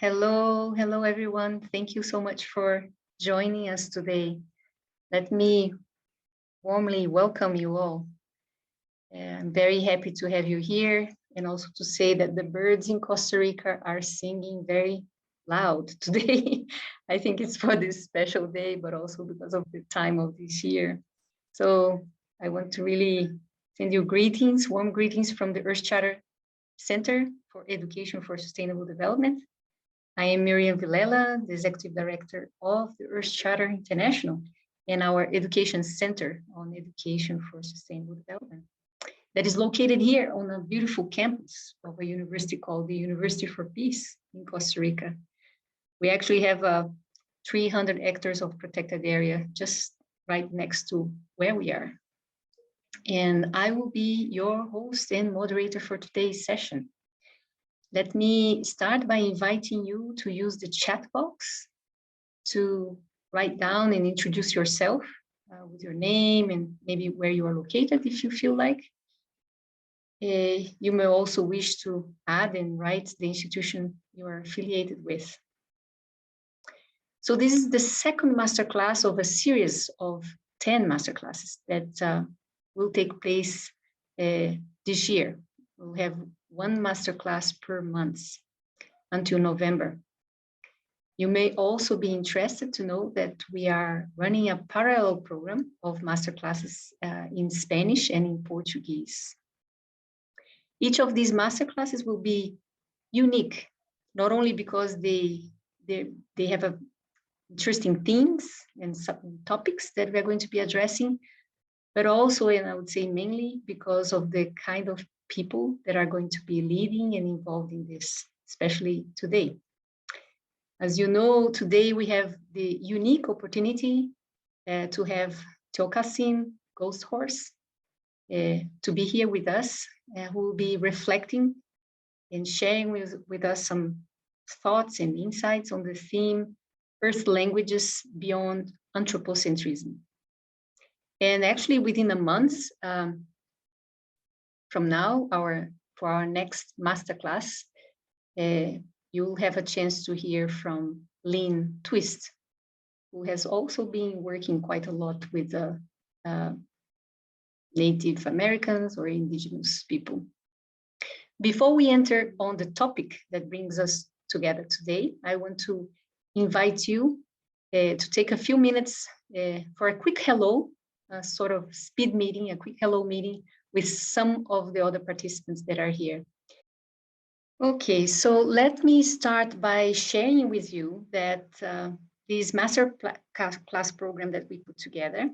Hello everyone. Thank you so much for joining us today. Let me warmly welcome you all. I'm very happy to have you here and also to say that the birds in Costa Rica are singing very loud today. I think it's for this special day, but also because of the time of this year. So I want to really send you greetings, warm greetings from the Earth Charter Center for Education for Sustainable Development. I am Miriam Vilela, the Executive Director of the Earth Charter International and our Education Center on Education for Sustainable Development that is located here on a beautiful campus of a university called the University for Peace in Costa Rica. We actually have 300 hectares of protected area just right next to where we are. And I will be your host and moderator for today's session. Let me start by inviting you to use the chat box to write down and introduce yourself with your name and maybe where you are located if you feel like. You may also wish to add and write the institution you are affiliated with. So this is the second masterclass of a series of 10 masterclasses that will take place this year. We'll have one masterclass per month until November. You may also be interested to know that we are running a parallel program of masterclasses in Spanish and in Portuguese. Each of these masterclasses will be unique, not only because they have interesting themes and topics that we're going to be addressing, but also, and I would say mainly, because of the kind of people that are going to be leading and involved in this, especially today. As you know, today we have the unique opportunity to have Tiokasin, Ghosthorse, to be here with us, who will be reflecting and sharing with us some thoughts and insights on the theme, Earth Languages Beyond Anthropocentrism. And actually within a month from now, for our next masterclass, you'll have a chance to hear from Lynn Twist, who has also been working quite a lot with Native Americans or indigenous people. Before we enter on the topic that brings us together today, I want to invite you to take a few minutes for a quick hello, a sort of speed meeting, a quick hello meeting with some of the other participants that are here. Okay, so let me start by sharing with you that this masterclass program that we put together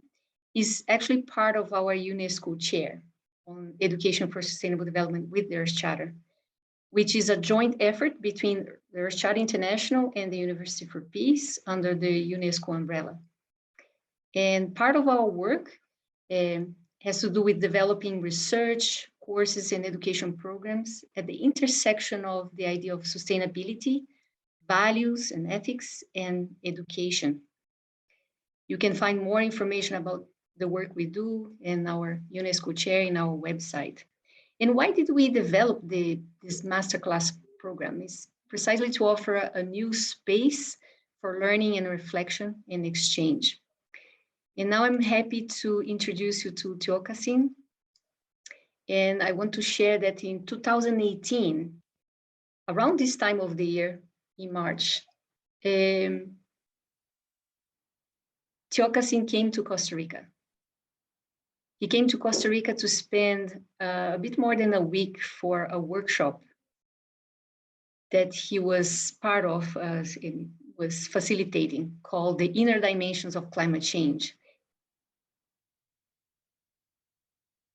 is actually part of our UNESCO chair on education for sustainable development with the Earth Charter, which is a joint effort between the Earth Charter International and the University for Peace under the UNESCO umbrella. And part of our work has to do with developing research, courses, and education programs at the intersection of the idea of sustainability, values and ethics, and education. You can find more information about the work we do in our UNESCO chair in our website. And why did we develop this masterclass program? It's precisely to offer a new space for learning and reflection and exchange. And now I'm happy to introduce you to Tiokasin. And I want to share that in 2018, around this time of the year, in March, Tiokasin came to Costa Rica. He came to Costa Rica to spend a bit more than a week for a workshop that he was part of, was facilitating, called The Inner Dimensions of Climate Change.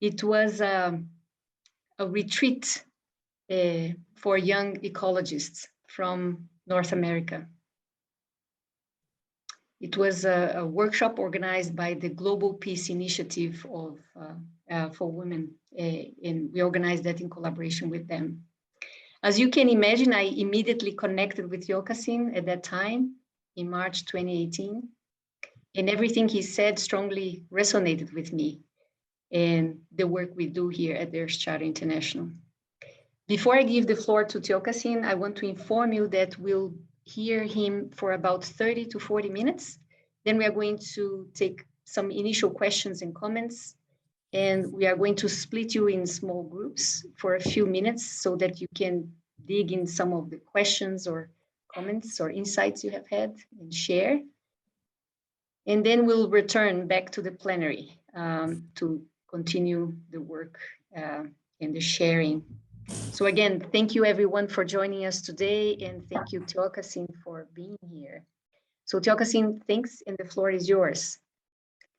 It was a retreat for young ecologists from North America. It was a workshop organized by the Global Peace Initiative for Women, and we organized that in collaboration with them. As you can imagine, I immediately connected with Tiokasin at that time, in March 2018, and everything he said strongly resonated with me and the work we do here at the Earth Charter International. Before I give the floor to Tiokasin, I want to inform you that we'll hear him for about 30 to 40 minutes. Then we are going to take some initial questions and comments, and we are going to split you in small groups for a few minutes so that you can dig in some of the questions or comments or insights you have had and share. And then we'll return back to the plenary to continue the work and the sharing. So again, thank you everyone for joining us today, and thank you Tiokasin for being here. So Tiokasin, thanks, and the floor is yours.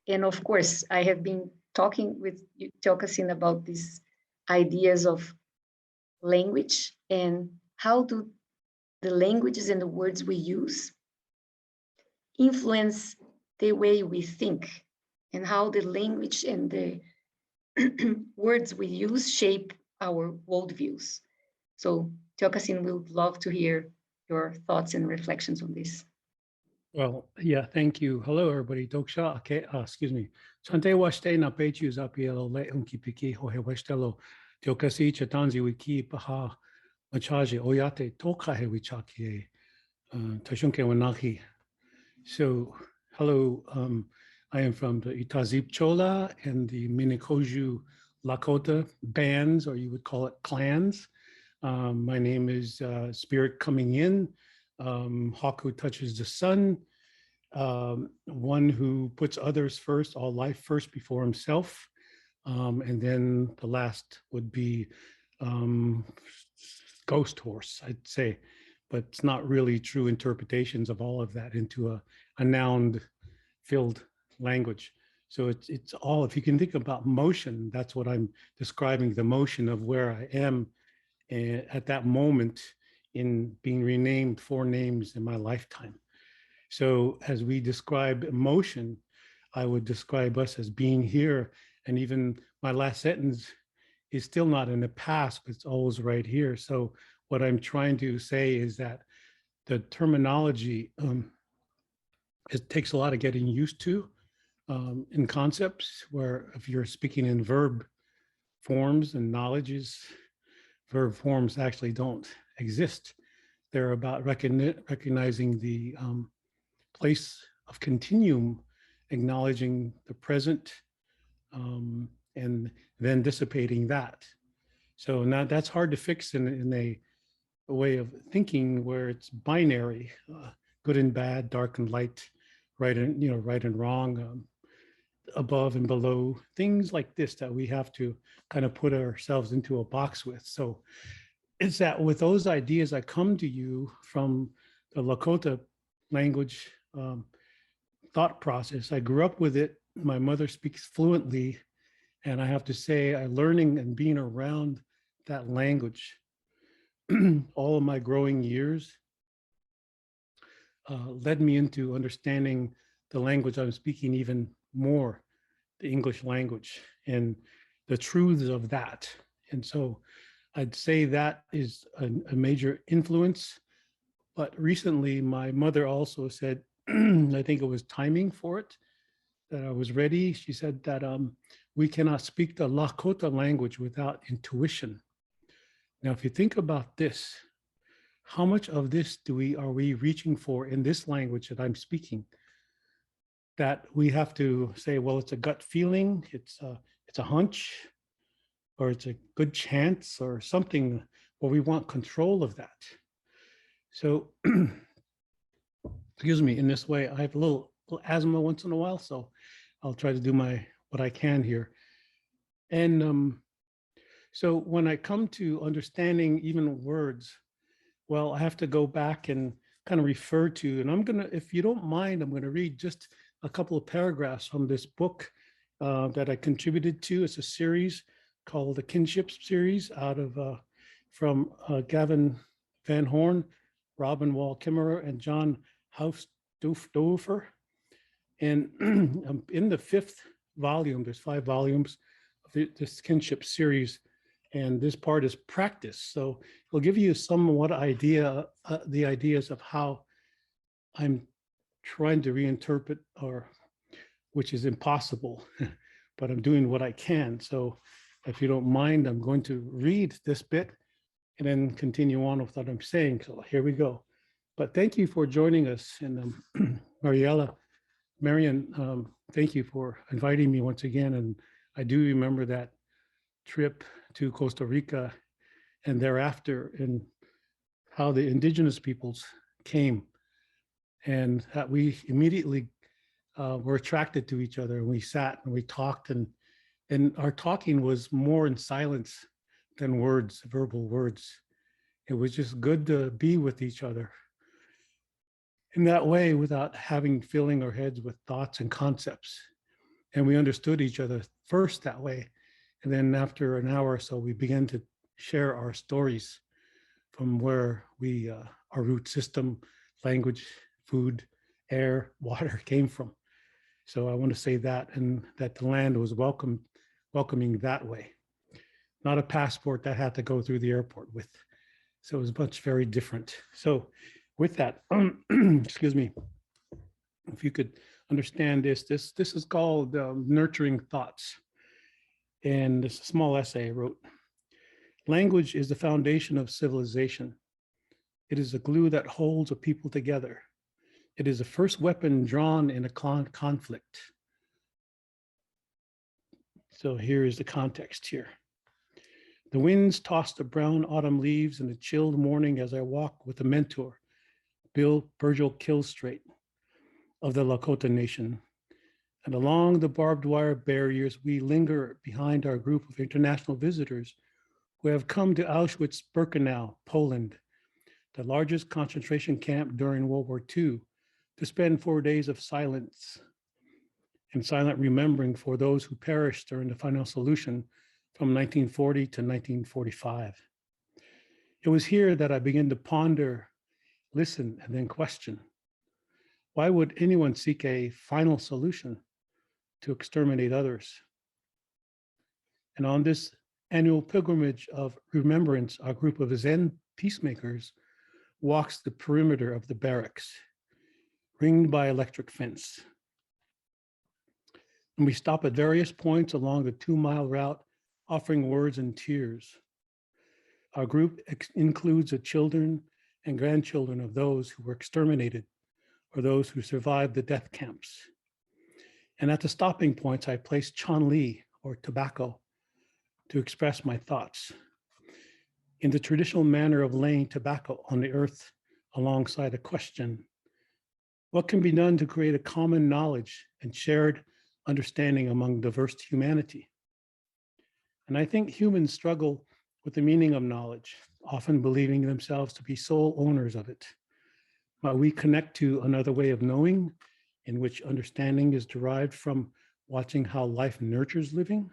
And of course, I have been talking with Tiokasin about these ideas of language and how do the languages and the words we use influence the way we think, and how the language and the words we use shape our worldviews. So Tiokasin, we would love to hear your thoughts and reflections on this. Well, yeah, thank you. Hello, everybody. Doksha, okay, excuse me. Chante washte na pechu zapielo le unki piki ho he washtelo. Tiokasi chatanzi wiki paha machaje oyate toka he wichaki tashunke wanaki. So, hello, I am from the Itazip Chola and the Minikoju Lakota bands, or you would call it clans. My name is Spirit Coming In. Haku touches the sun, one who puts others first, all life first before himself. And then the last would be Ghosthorse, I'd say, but it's not really true interpretations of all of that into a noun-filled language. So it's all, if you can think about motion, that's what I'm describing, the motion of where I am at that moment in being renamed 4 names in my lifetime. So as we describe emotion, I would describe us as being here. And even my last sentence is still not in the past, but it's always right here. So what I'm trying to say is that the terminology, it takes a lot of getting used to in concepts, where if you're speaking in verb forms and knowledges, verb forms actually don't exist. They're about recognizing the place of continuum, acknowledging the present, and then dissipating that. So now that's hard to fix in a way of thinking where it's binary, good and bad, dark and light, right and right and wrong, above and below, things like this that we have to kind of put ourselves into a box with. So it's that with those ideas, I come to you from the Lakota language thought process. I grew up with it. My mother speaks fluently, and I have to say, learning and being around that language all of my growing years led me into understanding the language I'm speaking even more, the English language, and the truths of that. And so I'd say that is a major influence. But recently, my mother also said, I think it was timing for it, that I was ready. She said that we cannot speak the Lakota language without intuition. Now, if you think about this, how much of this are we reaching for in this language that I'm speaking? That we have to say, well, it's a gut feeling, it's a hunch, or it's a good chance, or something, where we want control of that. So, excuse me, in this way, I have a little asthma once in a while, so I'll try to do what I can here. And so when I come to understanding even words, well, I have to go back and kind of refer to, and I'm gonna, if you don't mind, I'm gonna read just a couple of paragraphs from this book that I contributed to. It's a series called the Kinship Series out of, from Gavin Van Horn, Robin Wall Kimmerer, and John Hausdorfer. And in the 5th volume, there's 5 volumes of this Kinship Series, and this part is practice. So it'll give you somewhat idea, the ideas of how I'm trying to reinterpret, or which is impossible, but I'm doing what I can. So if you don't mind, I'm going to read this bit, and then continue on with what I'm saying. So here we go. But thank you for joining us. And Marian, thank you for inviting me once again. And I do remember that trip to Costa Rica and thereafter, and how the indigenous peoples came, and that we immediately were attracted to each other. And we sat and we talked, and our talking was more in silence than words, verbal words. It was just good to be with each other in that way without filling our heads with thoughts and concepts. And we understood each other first that way. And then after an hour or so, we began to share our stories from where our root system, language, food, air, water came from. So I want to say that, and that the land was welcoming that way. Not a passport that had to go through the airport with. So it was much very different. So with that, excuse me, if you could understand this is called Nurturing Thoughts. And this small essay I wrote. Language is the foundation of civilization. It is the glue that holds a people together. It is the first weapon drawn in a conflict. So here is the context here. The winds toss the brown autumn leaves in the chilled morning as I walk with a mentor, Virgil Killstraight of the Lakota Nation. And along the barbed wire barriers, we linger behind our group of international visitors who have come to Auschwitz-Birkenau, Poland, the largest concentration camp during World War II, to spend 4 days of silence and silent remembering for those who perished during the final solution from 1940 to 1945. It was here that I began to ponder, listen, and then question. Why would anyone seek a final solution to exterminate others? And on this annual pilgrimage of remembrance, our group of Zen peacemakers walks the perimeter of the barracks, ringed by electric fence. And we stop at various points along the 2-mile route, offering words and tears. Our group includes the children and grandchildren of those who were exterminated or those who survived the death camps. And at the stopping points, I place chanli, or tobacco, to express my thoughts. In the traditional manner of laying tobacco on the earth alongside a question, what can be done to create a common knowledge and shared understanding among diverse humanity? And I think humans struggle with the meaning of knowledge, often believing themselves to be sole owners of it. But we connect to another way of knowing, in which understanding is derived from watching how life nurtures living.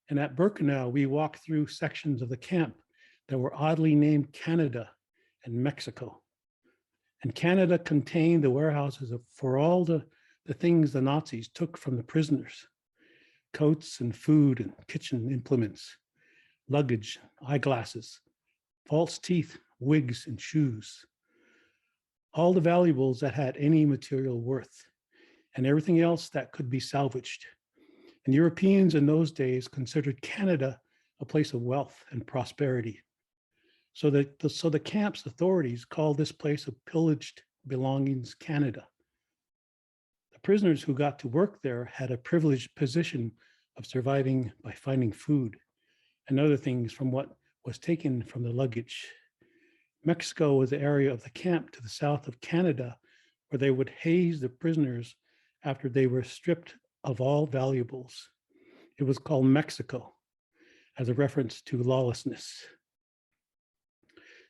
And at Birkenau, we walk through sections of the camp that were oddly named Canada and Mexico. And Canada contained the warehouses for all the things the Nazis took from the prisoners: coats and food and kitchen implements, luggage, eyeglasses, false teeth, wigs, and shoes. All the valuables that had any material worth, and everything else that could be salvaged. And Europeans in those days considered Canada a place of wealth and prosperity. So the camp's authorities called this place of pillaged belongings Canada. The prisoners who got to work there had a privileged position of surviving by finding food and other things from what was taken from the luggage. Mexico was the area of the camp to the south of Canada where they would haze the prisoners after they were stripped of all valuables. It was called Mexico as a reference to lawlessness.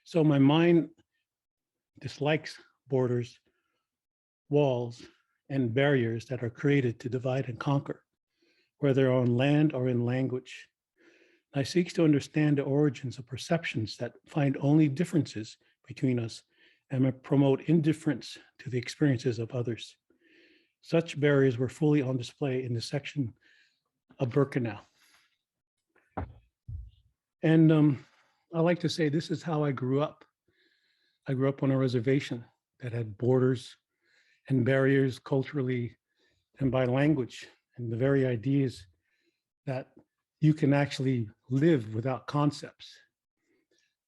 So my mind dislikes borders, walls, and barriers that are created to divide and conquer, whether on land or in language. I seek to understand the origins of perceptions that find only differences between us and promote indifference to the experiences of others. Such barriers were fully on display in the section of Birkenau. And I like to say this is how I grew up. I grew up on a reservation that had borders and barriers culturally and by language, and the very ideas that you can actually live without concepts.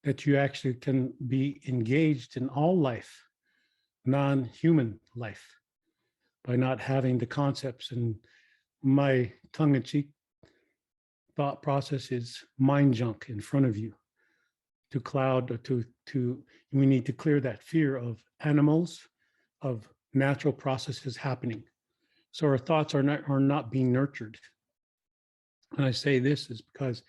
that you actually can be engaged in all life, non-human life, by not having the concepts. And my tongue-in-cheek thought process is mind junk in front of you to cloud, or we need to clear that fear of animals, of natural processes happening. So our thoughts are not being nurtured. And I say this is because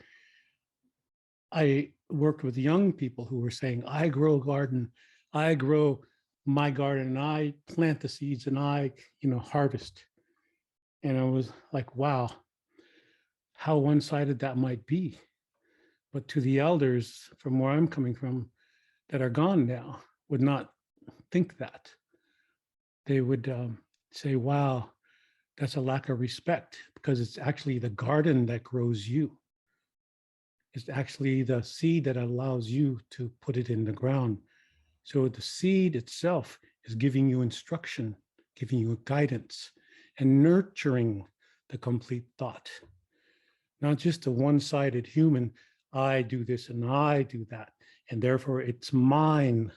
I worked with young people who were saying, I grow a garden, I grow my garden, and I plant the seeds, and I, harvest. And I was like, wow, how one-sided that might be. But to the elders from where I'm coming from that are gone now would not think that. They would say, wow, that's a lack of respect, because it's actually the garden that grows you. It's actually the seed that allows you to put it in the ground. So the seed itself is giving you instruction, giving you guidance, and nurturing the complete thought. Not just a one-sided human, I do this and I do that, and therefore it's mine.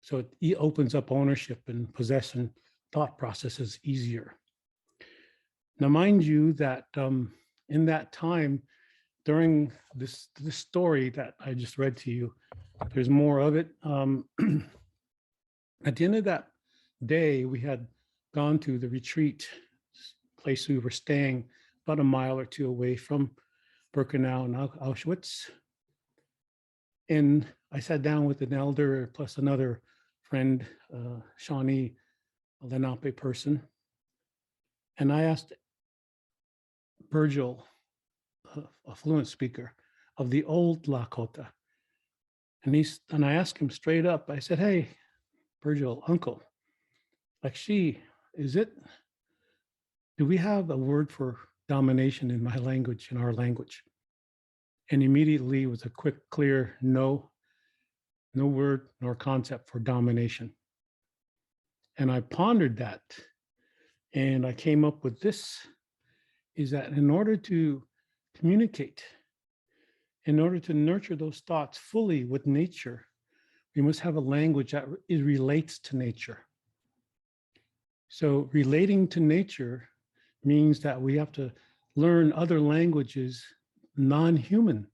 So it opens up ownership and possession thought processes easier. Now, mind you that in that time, during this story that I just read to you, there's more of it. At the end of that day, we had gone to the retreat place we were staying, about a mile or two away from Birkenau and Auschwitz. And I sat down with an elder plus another friend, Shawnee, a Lenape person. And I asked Virgil, a fluent speaker of the old Lakota. And I asked him straight up, I said, hey, Virgil, uncle, like do we have a word for domination in my language, in our language? And immediately with a quick, clear no word nor concept for domination. And I pondered that, and I came up with this, is that in order to communicate, in order to nurture those thoughts fully with nature, we must have a language that relates to nature. So relating to nature means that we have to learn other languages, non-human,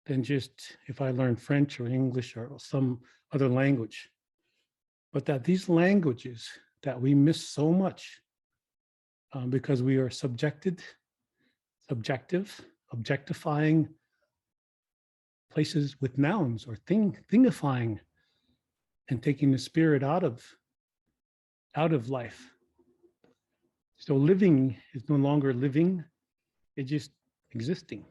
than just if I learn French or English or some other language. But that these languages that we miss so much because we are objectifying places with nouns, or thingifying, and taking the spirit out of life. So living is no longer living, it's just existing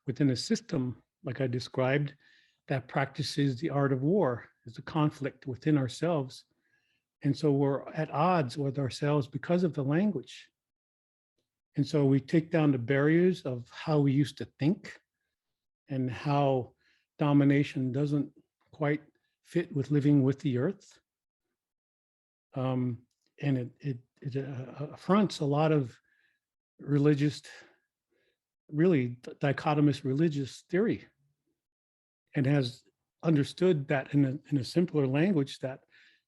within a system, like I described, that practices the art of war. It's a conflict within ourselves. And so we're at odds with ourselves because of the language. And so we take down the barriers of how we used to think, and how domination doesn't quite fit with living with the earth. And it affronts a lot of religious, really dichotomous religious theory, and has understood that in a simpler language, that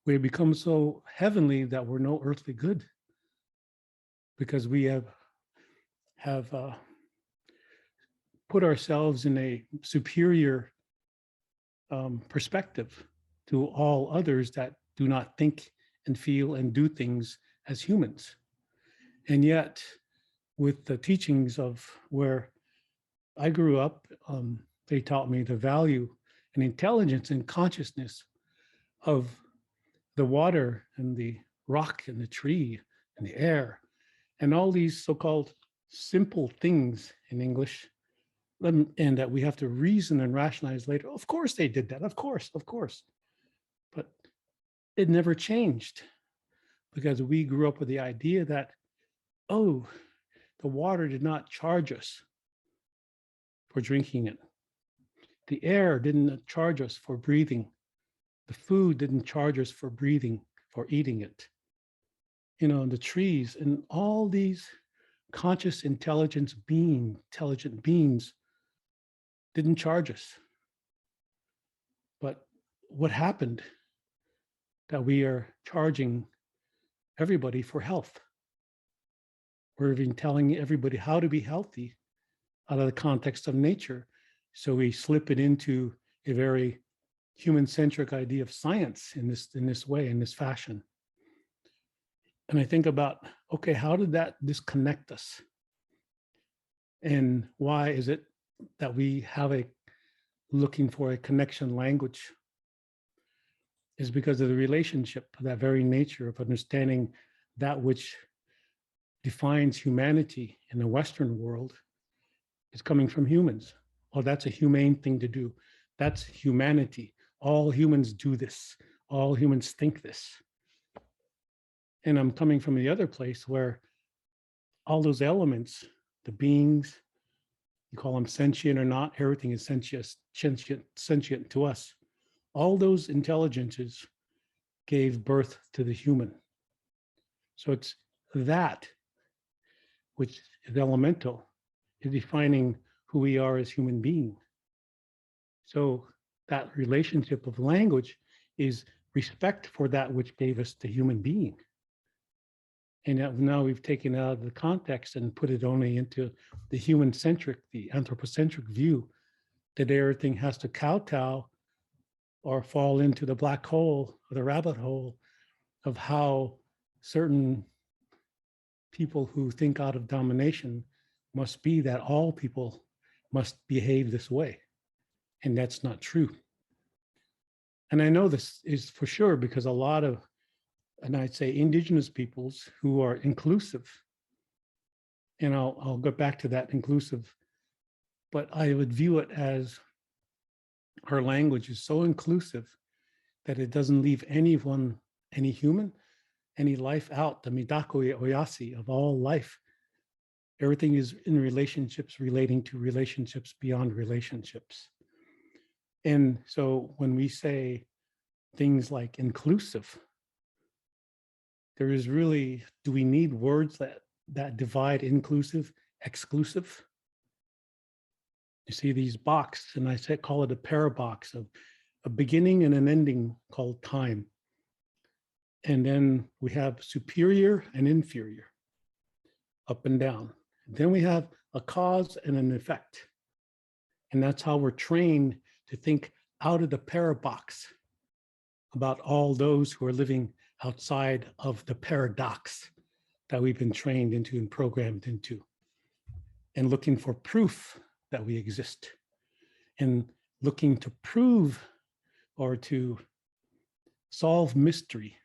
we have become so heavenly that we're no earthly good, because we have put ourselves in a superior perspective to all others that do not think and feel and do things as humans. And yet, with the teachings of where I grew up, they taught me the value and intelligence and consciousness of the water and the rock and the tree and the air, and all these so-called simple things in English, and that we have to reason and rationalize later. Of course they did that, of course. But it never changed, because we grew up with the idea that, oh, the water did not charge us for drinking it. The air didn't charge us for breathing. The food didn't charge us for breathing, for eating it. The trees and all these conscious intelligent beings didn't charge us. what happened that we are charging everybody for health. We're even telling everybody how to be healthy out of the context of nature. So we slip it into a very human-centric idea of science in this way, in this fashion. And I think about, okay, how did that disconnect us? And why is it that we have looking for a connection language? Is because of the relationship, that very nature of understanding that which defines humanity in the Western world is coming from humans. Oh, that's a humane thing to do. That's humanity. All humans do this. All humans think this. And I'm coming from the other place where all those elements, the beings, you call them sentient or not, everything is sentient to us. All those intelligences gave birth to the human. So it's that which is elemental, is defining who we are as human beings. So that relationship of language is respect for that which gave us the human being. And now we've taken it out of the context and put it only into the human-centric, the anthropocentric view that everything has to kowtow or fall into the black hole or the rabbit hole of how certain people who think out of domination must be that all people must behave this way. And that's not true. And I know this is for sure because a lot of, and I'd say indigenous peoples who are inclusive, and I'll go back to that inclusive, but I would view it as our language is so inclusive that it doesn't leave anyone, any human, any life out, the midako oyasi of all life. Everything is in relationships relating to relationships beyond relationships. And so when we say things like inclusive, there is really, do we need words that divide inclusive, exclusive? You see these boxes, and I call it a parabox of a beginning and an ending called time. And then we have superior and inferior, up and down. And then we have a cause and an effect. And that's how we're trained to think out of the parabox about all those who are living outside of the paradox that we've been trained into and programmed into, and looking for proof that we exist, and looking to prove or to solve mystery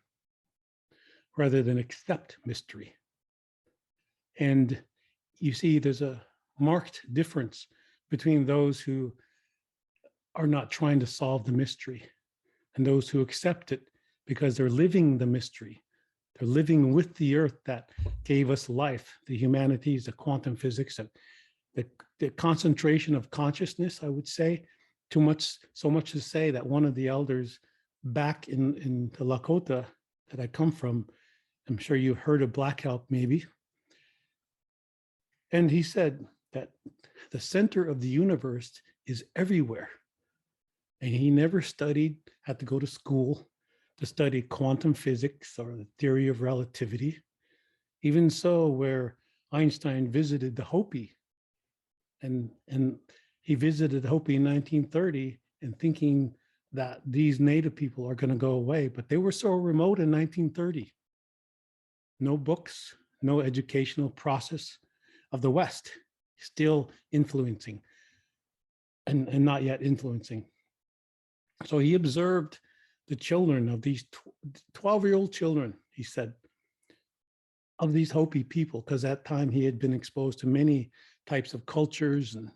rather than accept mystery. And you see there's a marked difference between those who are not trying to solve the mystery and those who accept it because they're living the mystery. They're living with the earth that gave us life, the humanities, the quantum physics, the concentration of consciousness, I would say. So much to say that one of the elders back in the Lakota that I come from, I'm sure you've heard of Black Elk maybe. And he said that the center of the universe is everywhere. And he never had to go to school to study quantum physics or the theory of relativity. Even so, where Einstein visited the Hopi, and he visited Hopi in 1930 and thinking that these native people are going to go away, but they were so remote in 1930. No books, no educational process of the West, still influencing and not yet influencing. So he observed the children of these 12-year-old children, he said, of these Hopi people, because at that time he had been exposed to many types of cultures and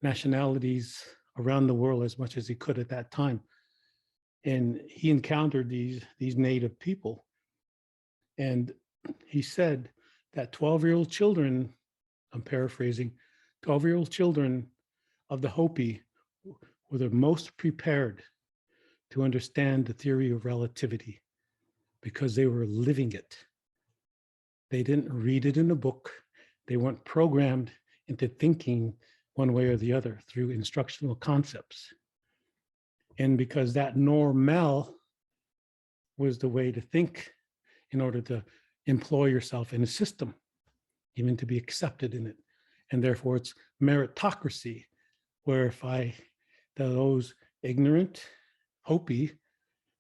nationalities around the world as much as he could at that time. And he encountered these native people. And he said that 12-year-old children, I'm paraphrasing, 12-year-old children of the Hopi were the most prepared to understand the theory of relativity because they were living it. They didn't read it in a book. They weren't programmed into thinking one way or the other through instructional concepts. And because that normal was the way to think in order to employ yourself in a system, even to be accepted in it. And therefore it's meritocracy, where if those ignorant Hopi,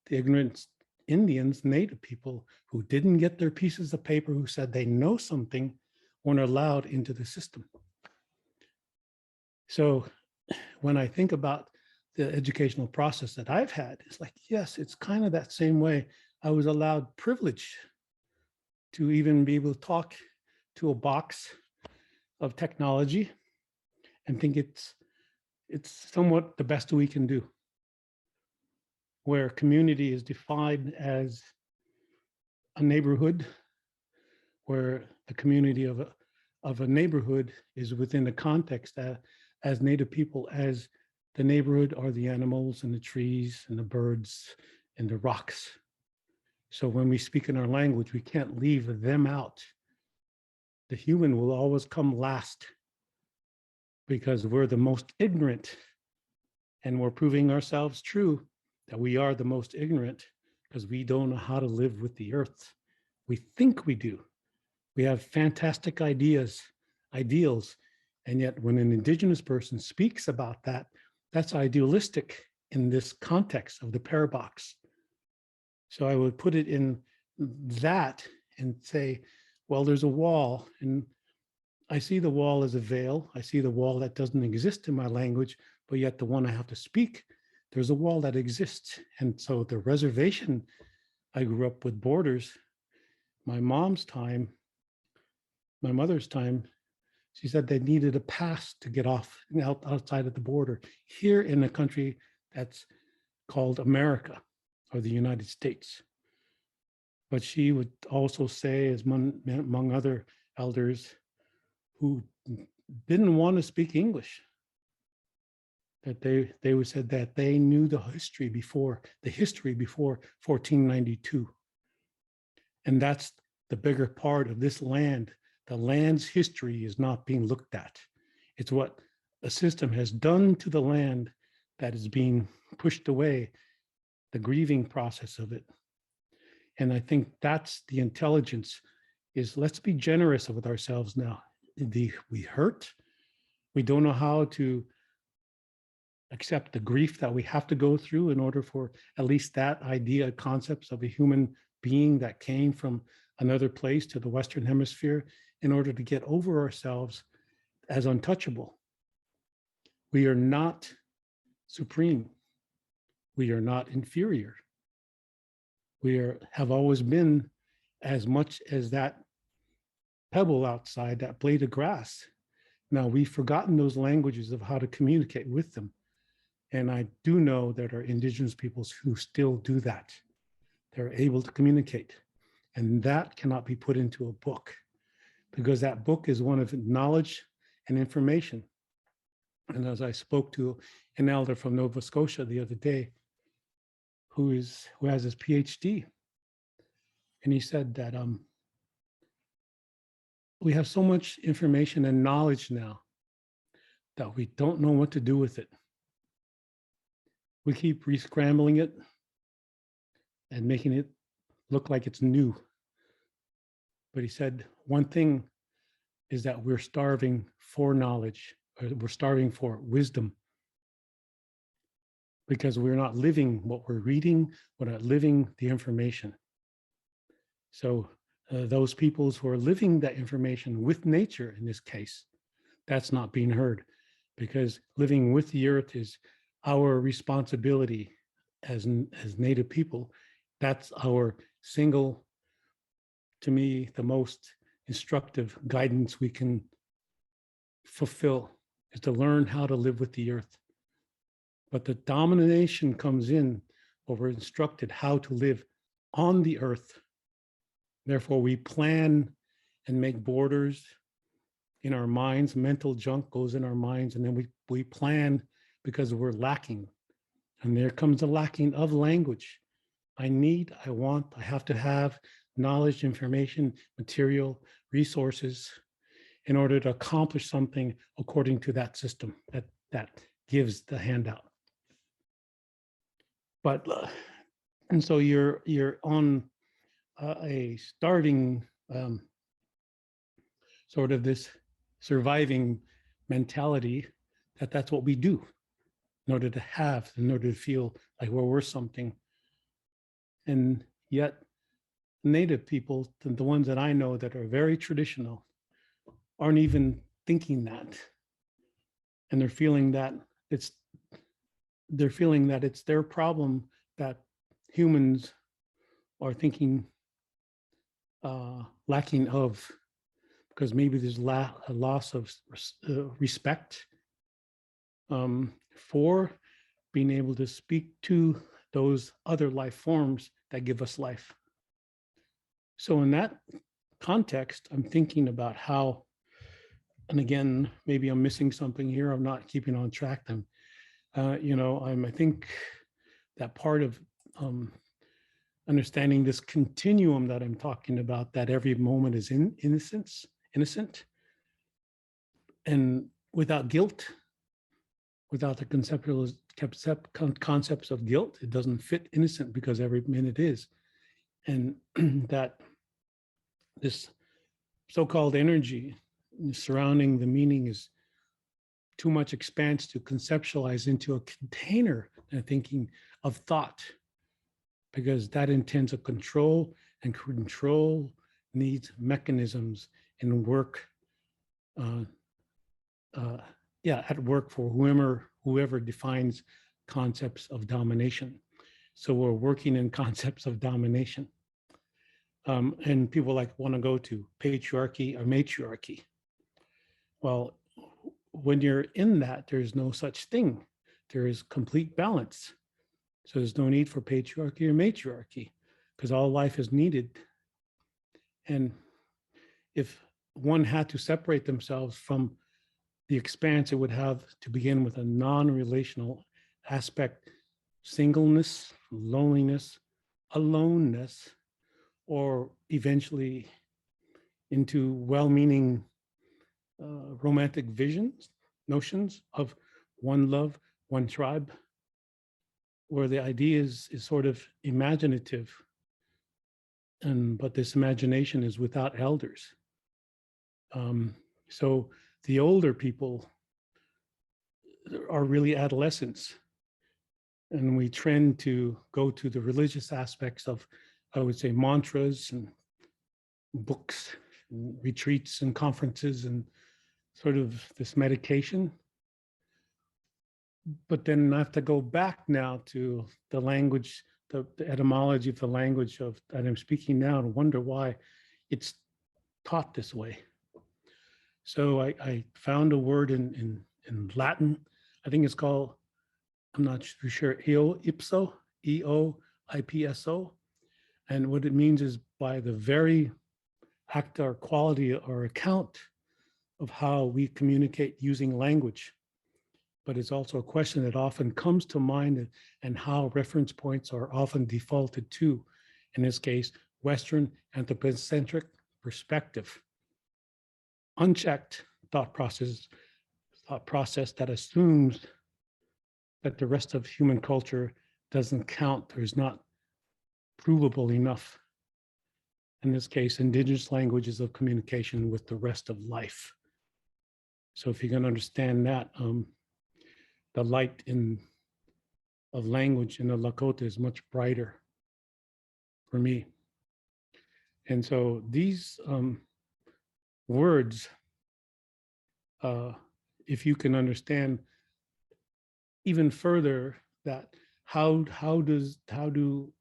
the ignorant Indians, Native people who didn't get their pieces of paper, who said they know something, weren't allowed into the system. So when I think about the educational process that I've had, it's like, yes, it's kind of that same way. I was allowed privilege to even be able to talk to a box of technology and think it's somewhat the best we can do, where community is defined as a neighborhood, where the community of a neighborhood is within the context as Native people, as the neighborhood are the animals and the trees and the birds and the rocks. So when we speak in our language, we can't leave them out. The human will always come last because we're the most ignorant, and we're proving ourselves true that we are the most ignorant because we don't know how to live with the earth. We think we do. We have fantastic ideals, and yet when an indigenous person speaks about that, that's idealistic in this context of the paradox. So I would put it in that and say, well, there's a wall, and I see the wall as a veil. I see the wall that doesn't exist in my language, but yet the one I have to speak, there's a wall that exists. And so the reservation, I grew up with borders. My mom's time, my mother's time, she said they needed a pass to get off outside of the border here in a country that's called America or the United States. But she would also say, as among other elders who didn't want to speak English, that they would said that they knew the history before 1492. And that's the bigger part of this land. The land's history is not being looked at. It's what a system has done to the land that is being pushed away, the grieving process of it. And I think that's the intelligence, is let's be generous with ourselves now. We hurt. We don't know how to accept the grief that we have to go through in order for at least that idea, concepts of a human being that came from another place to the Western Hemisphere in order to get over ourselves as untouchable. We are not supreme. We are not inferior. We have always been as much as that pebble outside, that blade of grass. Now we've forgotten those languages of how to communicate with them. And I do know that there are indigenous peoples who still do that. They're able to communicate. And that cannot be put into a book, because that book is one of knowledge and information. And as I spoke to an elder from Nova Scotia the other day, who has his PhD, and he said that we have so much information and knowledge now that we don't know what to do with it. We keep re-scrambling it and making it look like it's new. But he said, one thing is that we're starving for knowledge, or we're starving for wisdom, because we're not living what we're reading, we're not living the information. So those peoples who are living that information with nature, in this case, that's not being heard, because living with the earth is our responsibility as Native people. That's our single, to me, the most instructive guidance we can fulfill, is to learn how to live with the earth. But the domination comes in where we're instructed how to live on the earth. Therefore, we plan and make borders in our minds. Mental junk goes in our minds, and then we plan because we're lacking. And there comes a lacking of language. I want, I have to have knowledge, information, material, resources in order to accomplish something according to that system that gives the handout. But and so you're on a starting sort of this surviving mentality that that's what we do in order to have, in order to feel like we're worth something. And yet Native people, the ones that I know that are very traditional, aren't even thinking that. And they're feeling that it's their problem that humans are thinking lacking of, because maybe there's a loss of respect for being able to speak to those other life forms that give us life. So in that context, I'm thinking about how, and again, maybe I'm missing something here, I'm not keeping on track them. I think that part of understanding this continuum that I'm talking about, that every moment is innocent, and without guilt, without the concepts of guilt, it doesn't fit innocent because every minute is. And that this so-called energy surrounding the meaning is too much expanse to conceptualize into a container and thinking of thought, because that intends a control, and control needs mechanisms and work at work for whoever defines concepts of domination. So we're working in concepts of domination. And people want to go to patriarchy or matriarchy. Well, when you're in that, there's no such thing. There is complete balance. So there's no need for patriarchy or matriarchy, because all life is needed. And if one had to separate themselves from the expanse, it would have to begin with a non-relational aspect: singleness, loneliness, aloneness, or eventually into well-meaning romantic visions, notions of one love, one tribe, where the idea is sort of imaginative, but this imagination is without elders. So the older people are really adolescents, and we trend to go to the religious aspects of, I would say, mantras and books, and retreats and conferences, and sort of this medication. But then I have to go back now to the language, the etymology of the language that I'm speaking now, and wonder why it's taught this way. So I found a word in Latin. I think it's called, I'm not sure, eo ipso, EOIPSO. And what it means is by the very act or quality or account of how we communicate using language. But it's also a question that often comes to mind, and how reference points are often defaulted to. In this case, Western anthropocentric perspective. Unchecked thought process that assumes that the rest of human culture doesn't count or is not provable enough. In this case, indigenous languages of communication with the rest of life. So if you can understand that, the light of language in the Lakota is much brighter for me. And so these words, if you can understand even further that how do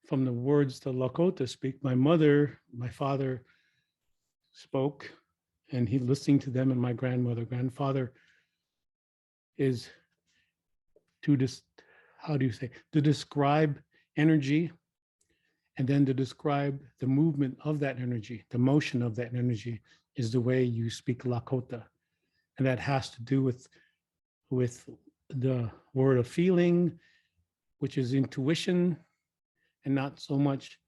from the words the Lakota speak, my father spoke, and he listening to them, and my grandfather is to describe energy, and then to describe the movement of that energy, the motion of that energy, is the way you speak Lakota. And that has to do with the word of feeling, which is intuition, and not so much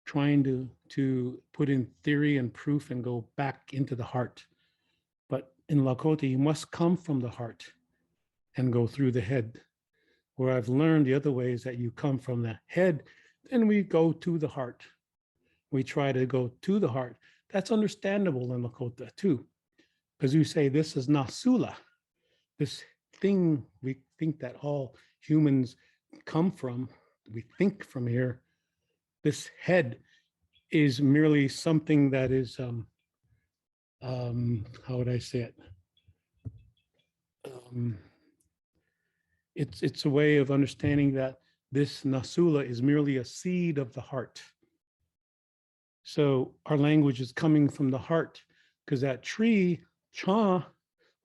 trying to put in theory and proof and go back into the heart. But in Lakota, you must come from the heart and go through the head, Where I've learned the other way is that you come from the head, then we go to the heart. We try to go to the heart. That's understandable in Lakota too, because you say this is Nasula, this thing we think that all humans come from, we think from here. This head is merely something that is, how would I say it? It's a way of understanding that this Nasula is merely a seed of the heart. So our language is coming from the heart, because that tree, cha,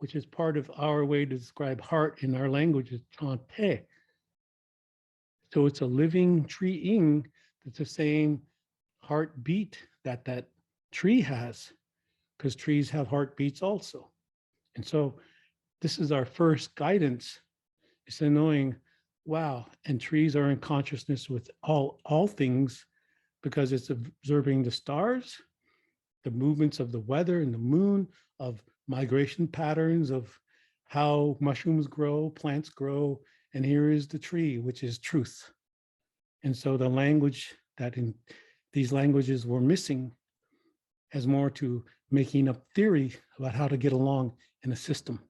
which is part of our way to describe heart in our language, is chante. So it's a living tree-ing that's the same heartbeat that that tree has, because trees have heartbeats also. And so this is our first guidance. It's knowing, wow, and trees are in consciousness with all things, because it's observing the stars, the movements of the weather and the moon, of migration patterns, of how mushrooms grow, plants grow, and here is the tree, which is truth. And so the language that in these languages were missing has more to making up theory about how to get along in a system.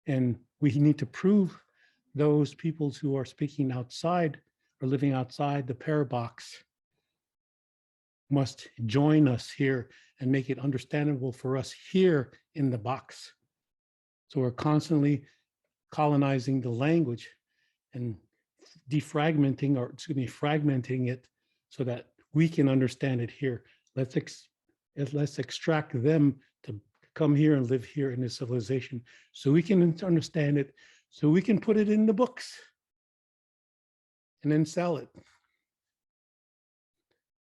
And we need to prove those peoples who are speaking outside or living outside the parabox must join us here and make it understandable for us here in the box. So we're constantly colonizing the language and defragmenting, or excuse me, fragmenting it so that we can understand it here. Let's extract them to come here and live here in this civilization so we can understand it, so we can put it in the books and then sell it.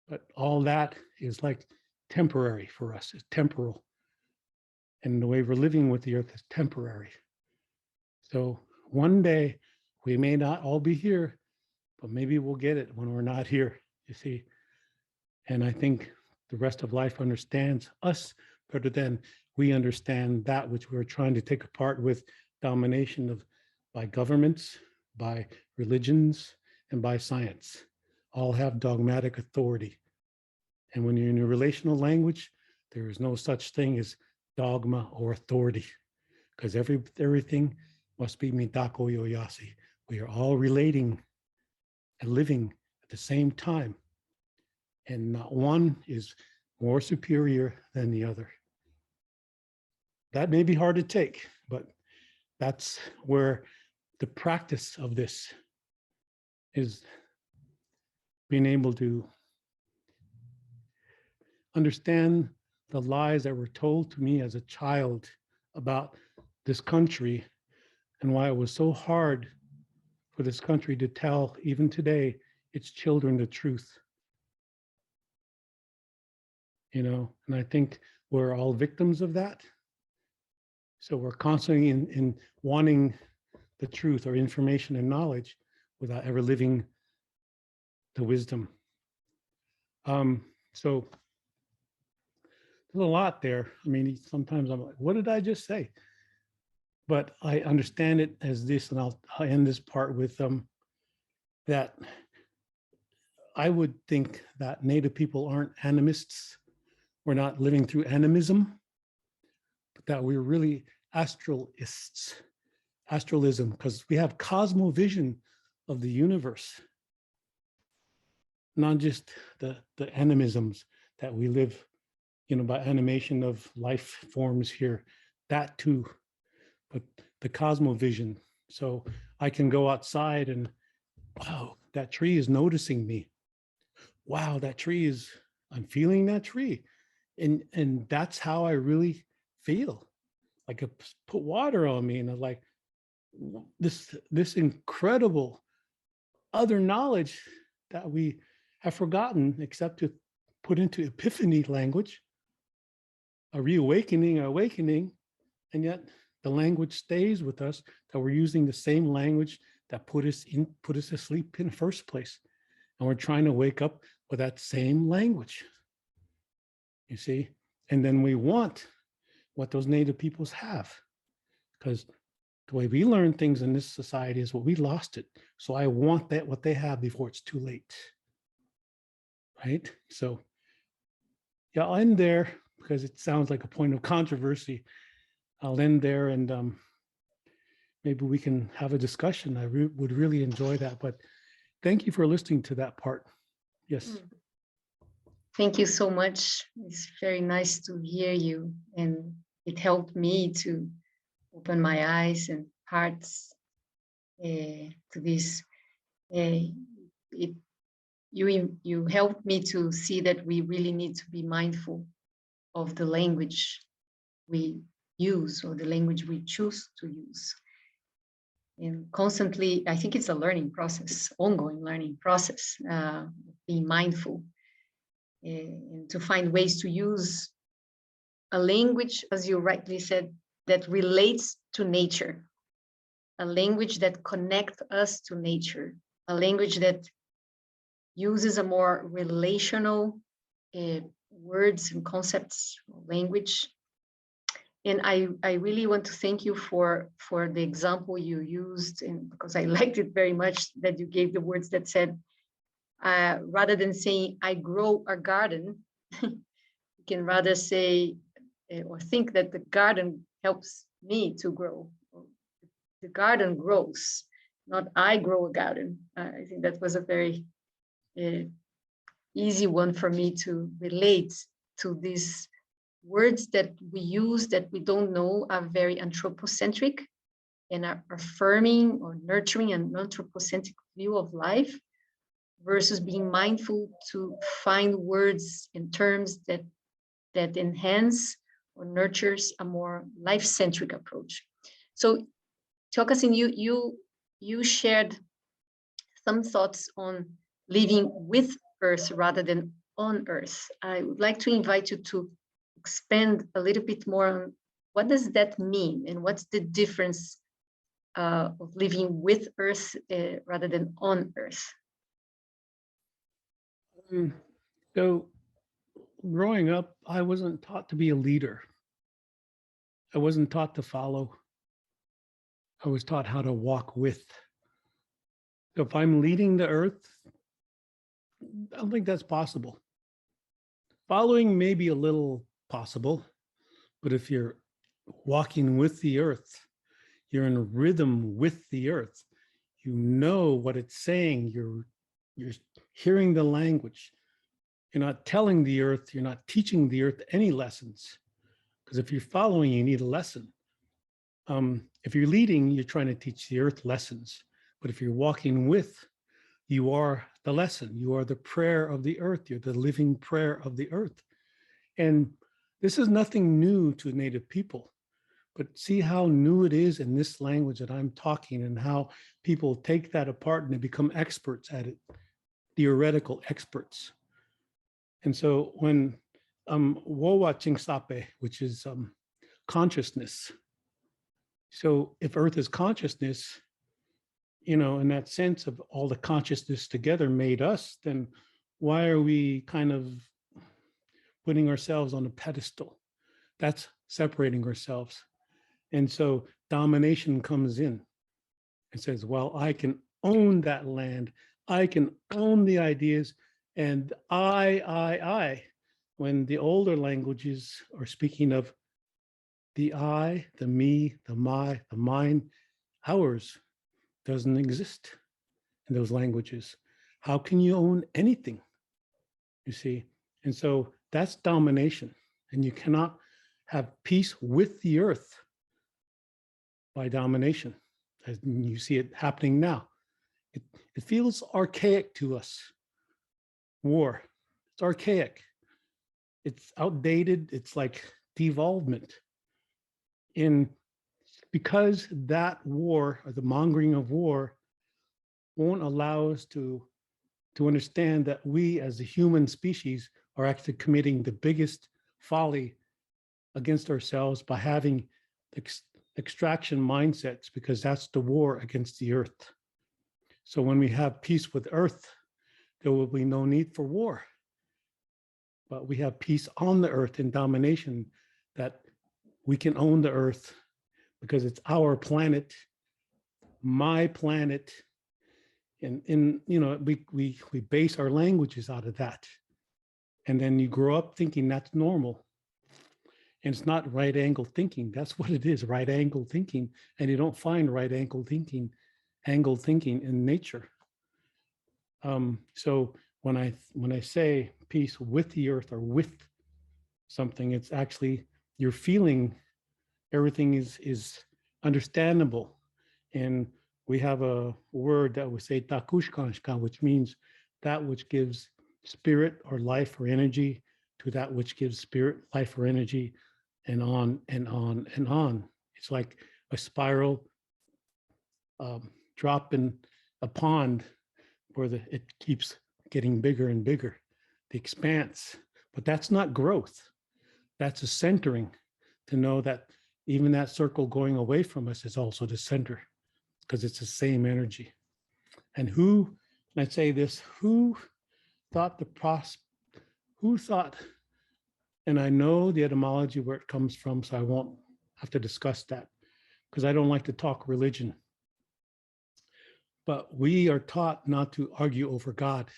But all that is like temporary for us, it's temporal. And the way we're living with the earth is temporary. So one day we may not all be here, but maybe we'll get it when we're not here, you see. And I think the rest of life understands us better than we understand that which we're trying to take apart with domination of by governments, by religions, and by science. All have dogmatic authority. And when you're in a relational language, there is no such thing as dogma or authority, because everything must be mitako yoyasi. We are all relating and living at the same time, and not one is more superior than the other. That may be hard to take, but that's where the practice of this is, being able to understand the lies that were told to me as a child about this country, and why it was so hard for this country to tell, even today, its children the truth. You know, and I think we're all victims of that. So we're constantly in wanting the truth or information and knowledge without ever living the wisdom. So there's a lot there. I mean, sometimes I'm like, what did I just say? But I understand it as this, and I'll end this part with that I would think that Native people aren't animists. We're not living through animism, but that we're really astralists, astralism, because we have cosmovision of the universe, not just the animisms that we live, you know, by animation of life forms here, that too, but the cosmovision. So I can go outside and, wow, that tree is noticing me. Wow, that tree is, I'm feeling that tree. And that's how I really feel. Like, put water on me, and I'm like, this incredible other knowledge that we have forgotten, except to put into epiphany language, a reawakening, awakening, and yet the language stays with us, that we're using the same language that put us asleep in the first place. And we're trying to wake up with that same language, you see? And then we want what those Native peoples have, because The way we learn things in this society is what we lost it. So I want that what they have before it's too late. Right? So yeah, I'll end there because it sounds like a point of controversy. I'll end there, and maybe we can have a discussion. I would really enjoy that. But thank you for listening to that part. Yes. Thank you so much. It's very nice to hear you, and it helped me to open my eyes and hearts to this. You helped me to see that we really need to be mindful of the language we use or the language we choose to use. And constantly, I think it's a learning process, ongoing learning process, being mindful and to find ways to use a language, as you rightly said, that relates to nature, a language that connects us to nature, a language that uses a more relational words and concepts, language. And I really want to thank you for the example you used, and because I liked it very much that you gave the words that said, rather than saying, I grow a garden, you can rather say or think that the garden helps me to grow. The garden grows, not I grow a garden. I think that was a very easy one for me to relate to. These words that we use that we don't know are very anthropocentric and are affirming or nurturing an anthropocentric view of life, versus being mindful to find words and terms that enhance or nurtures a more life-centric approach. So, Tiokasin, you shared some thoughts on living with Earth rather than on Earth. I would like to invite you to expand a little bit more on what does that mean and what's the difference of living with Earth rather than on Earth. So growing up, I wasn't taught to be a leader. I wasn't taught to follow. I was taught how to walk with. So if I'm leading the earth, I don't think that's possible. Following may be a little possible, but if you're walking with the earth, you're in a rhythm with the earth, you know what it's saying, you're hearing the language. You're not telling the earth, you're not teaching the earth any lessons. Because if you're following, you need a lesson. If you're leading, you're trying to teach the earth lessons. But if you're walking with, you are the lesson. You are the prayer of the earth. You're the living prayer of the earth. And this is nothing new to Native people. But see how new it is in this language that I'm talking, and how people take that apart and they become experts at it, theoretical experts. And so when Wowa Chingsape, which is consciousness. So if Earth is consciousness, you know, in that sense of all the consciousness together made us, then why are we kind of putting ourselves on a pedestal? That's separating ourselves. And so domination comes in and says, well, I can own that land. I can own the ideas. And I, when the older languages are speaking of the I, the me, the my, the mine, ours doesn't exist in those languages. How can you own anything? You see? And so that's domination. And you cannot have peace with the earth by domination. As you see it happening now. It feels archaic to us. War. It's archaic. It's outdated. It's like devolvement. Because that war, or the mongering of war, won't allow us to understand that we as a human species are actually committing the biggest folly against ourselves by having extraction mindsets, because that's the war against the earth. So when we have peace with earth, there will be no need for war. But we have peace on the earth in domination, that we can own the earth, because it's our planet, my planet. And you know, we base our languages out of that. And then you grow up thinking that's normal. And it's not right angle thinking. That's what it is, right angle thinking. And you don't find right angle thinking in nature. So when I say peace with the earth or with something, it's actually you're feeling everything is understandable. And we have a word that we say takushkanshka, which means that which gives spirit or life or energy to that which gives spirit, life or energy, and on and on and on. It's like a spiral drop in a pond where it keeps getting bigger and bigger, the expanse. But that's not growth. That's a centering, to know that even that circle going away from us is also the center, because it's the same energy. And let's say this, who thought, and I know the etymology where it comes from, so I won't have to discuss that, because I don't like to talk religion. But we are taught not to argue over God,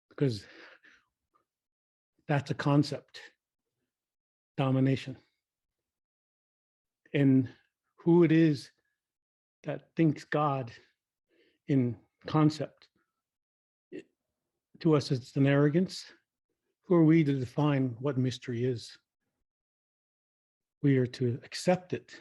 because that's a concept, domination. And who it is that thinks God in concept, to us it's an arrogance. Who are we to define what mystery is? We are to accept it,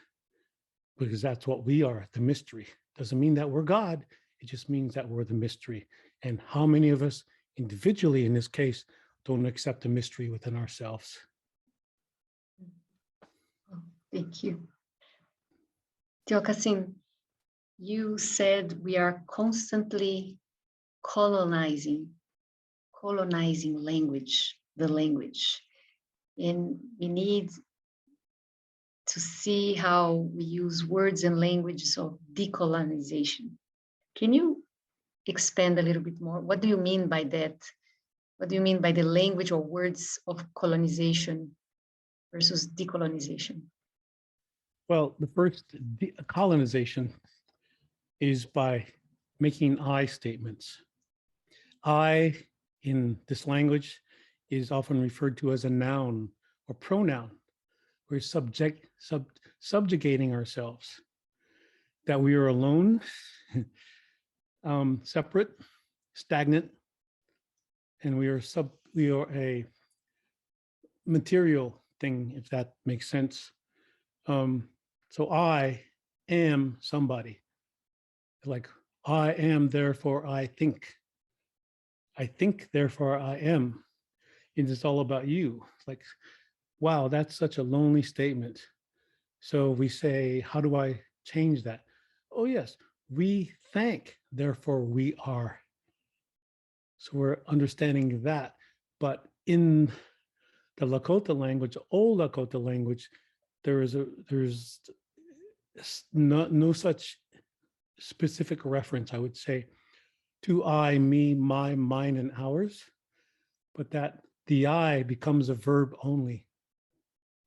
because that's what we are, the mystery. Doesn't mean that we're God, it just means that we're the mystery. And how many of us individually in this case don't accept the mystery within ourselves? Oh, thank you. Tiokasin, you said we are constantly colonizing language, the language. And we need to see how we use words and languages of decolonization. Can you expand a little bit more? What do you mean by that? What do you mean by the language or words of colonization versus decolonization? Well, the first colonization is by making I statements. I, in this language, is often referred to as a noun or pronoun. We're subjugating ourselves, that we are alone, separate, stagnant, and we are a material thing, if that makes sense. So I am somebody. Like, I am, therefore I think. I think, therefore I am. And it's all about you. It's like, wow, that's such a lonely statement. So we say, how do I change that? Oh, yes, we think, therefore we are. So we're understanding that. But in the Lakota language, old Lakota language, there's no such specific reference, I would say, to I, me, my, mine, and ours, but that the I becomes a verb only.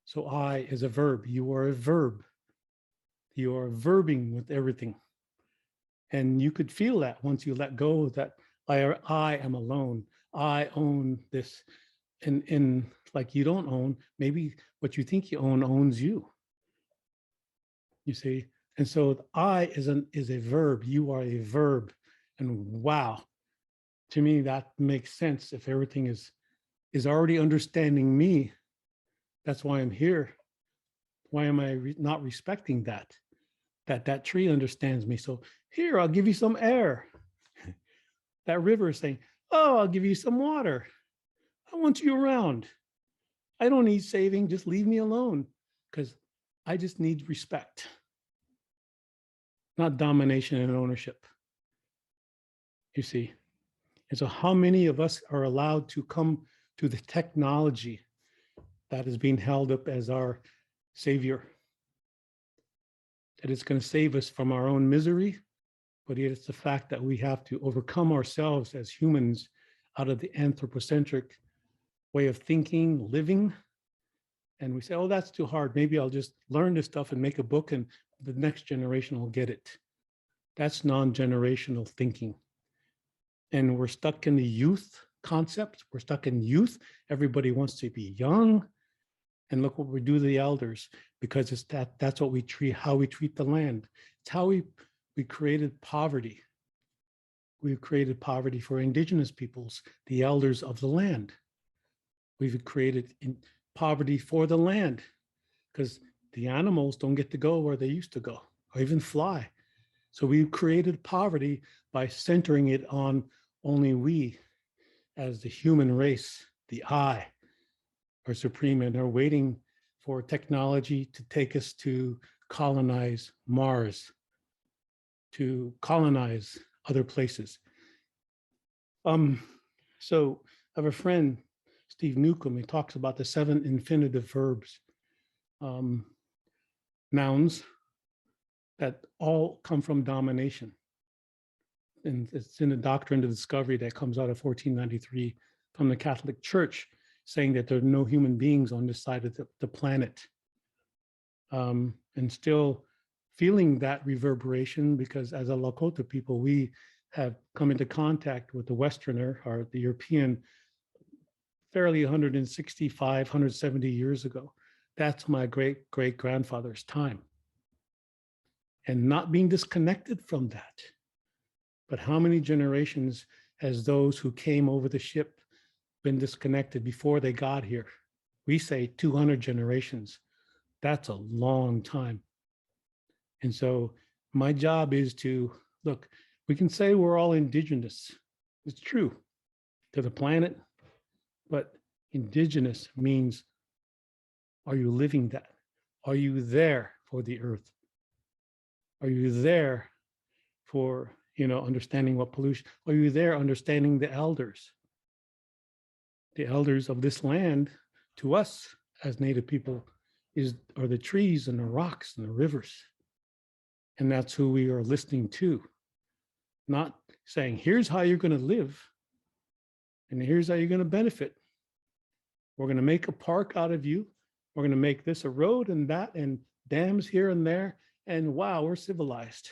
So I is a verb. You are a verb. You are verbing with everything. And you could feel that once you let go that I am alone. I own this. And like, you don't own, maybe what you think you own owns you. You see? And so I is a verb. You are a verb. And wow, to me, that makes sense. If everything is already understanding me, that's why I'm here. Why am I not respecting that? That tree understands me. So here, I'll give you some air. That river is saying, oh, I'll give you some water. I want you around. I don't need saving. Just leave me alone, because I just need respect, not domination and ownership. You see? And so how many of us are allowed to come to the technology that is being held up as our savior? That it's going to save us from our own misery, but it's the fact that we have to overcome ourselves as humans out of the anthropocentric way of thinking, living, And we say, oh, that's too hard. Maybe I'll just learn this stuff and make a book and the next generation will get it. That's non-generational thinking. And we're stuck in the youth concept. We're stuck in youth. Everybody wants to be young. And look what we do to the elders, because it's that's what we treat, how we treat the land. It's how we created poverty. We've created poverty for indigenous peoples, the elders of the land. We've created poverty for the land because the animals don't get to go where they used to go or even fly. So we've created poverty by centering it on only we as the human race, the I, are supreme and are waiting for technology to take us to colonize Mars, to colonize other places. So I have a friend, Steve Newcomb, he talks about the 7 infinitive verbs, nouns that all come from domination. And it's in the Doctrine of Discovery that comes out of 1493 from the Catholic Church, saying that there are no human beings on this side of the planet. And still feeling that reverberation, because as a Lakota people, we have come into contact with the Westerner or the European fairly 165, 170 years ago. That's my great-great-grandfather's time. And not being disconnected from that. But how many generations has those who came over the ship been disconnected before they got here? We say 200 generations. That's a long time. And so my job is to, look, we can say we're all indigenous. It's true to the planet, but indigenous means, are you living that? Are you there for the earth? Are you there for, understanding what pollution? Are you there understanding the elders? The elders of this land, to us as Native people, are the trees and the rocks and the rivers. And that's who we are listening to. Not saying, here's how you're going to live, and here's how you're going to benefit. We're going to make a park out of you. We're going to make this a road and that, and dams here and there. And wow, we're civilized.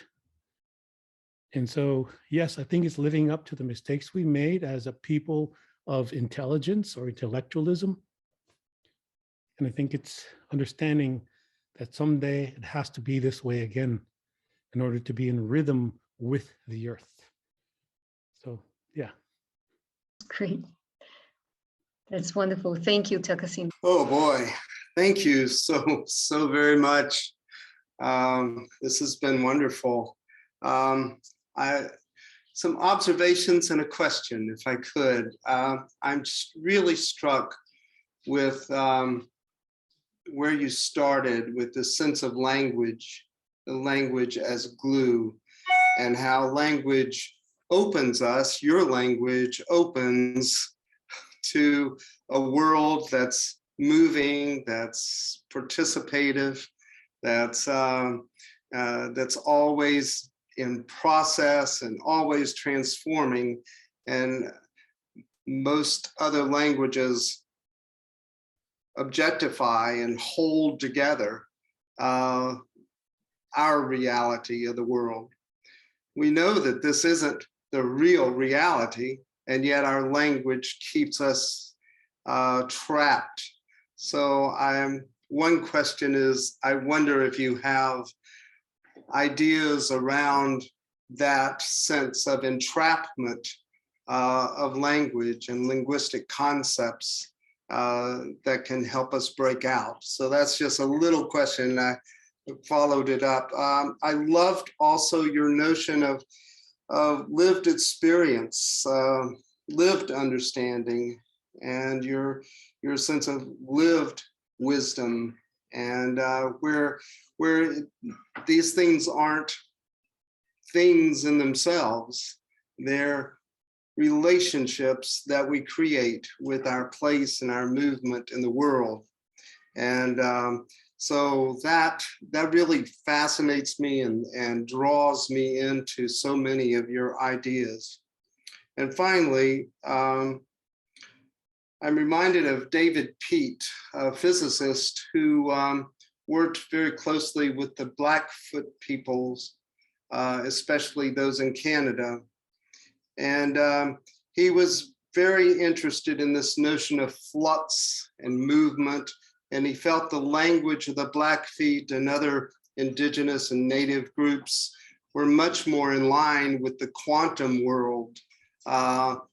And so, yes, I think it's living up to the mistakes we made as a people of intelligence or intellectualism. And I think it's understanding that someday it has to be this way again in order to be in rhythm with the earth. So, yeah. Great. That's wonderful. Thank you, Tiokasin. Oh boy, thank you so very much. This has been wonderful. Some observations and a question, if I could. I'm really struck with where you started with the sense of language, the language as glue, and how language opens us, your language opens to a world that's moving, that's participative, that's always in process and always transforming. And most other languages objectify and hold together our reality of the world. We know that this isn't the real reality, and yet our language keeps us trapped. So one question is, I wonder if you have ideas around that sense of entrapment of language and linguistic concepts that can help us break out. So that's just a little question. I followed it up. I loved also your notion of lived experience, lived understanding, and your sense of lived wisdom, and where these things aren't things in themselves, they're relationships that we create with our place and our movement in the world. And so that really fascinates me and draws me into so many of your ideas. And finally, I'm reminded of David Peat, a physicist who worked very closely with the Blackfoot peoples, especially those in Canada. And he was very interested in this notion of flux and movement, and he felt the language of the Blackfeet and other indigenous and native groups were much more in line with the quantum world that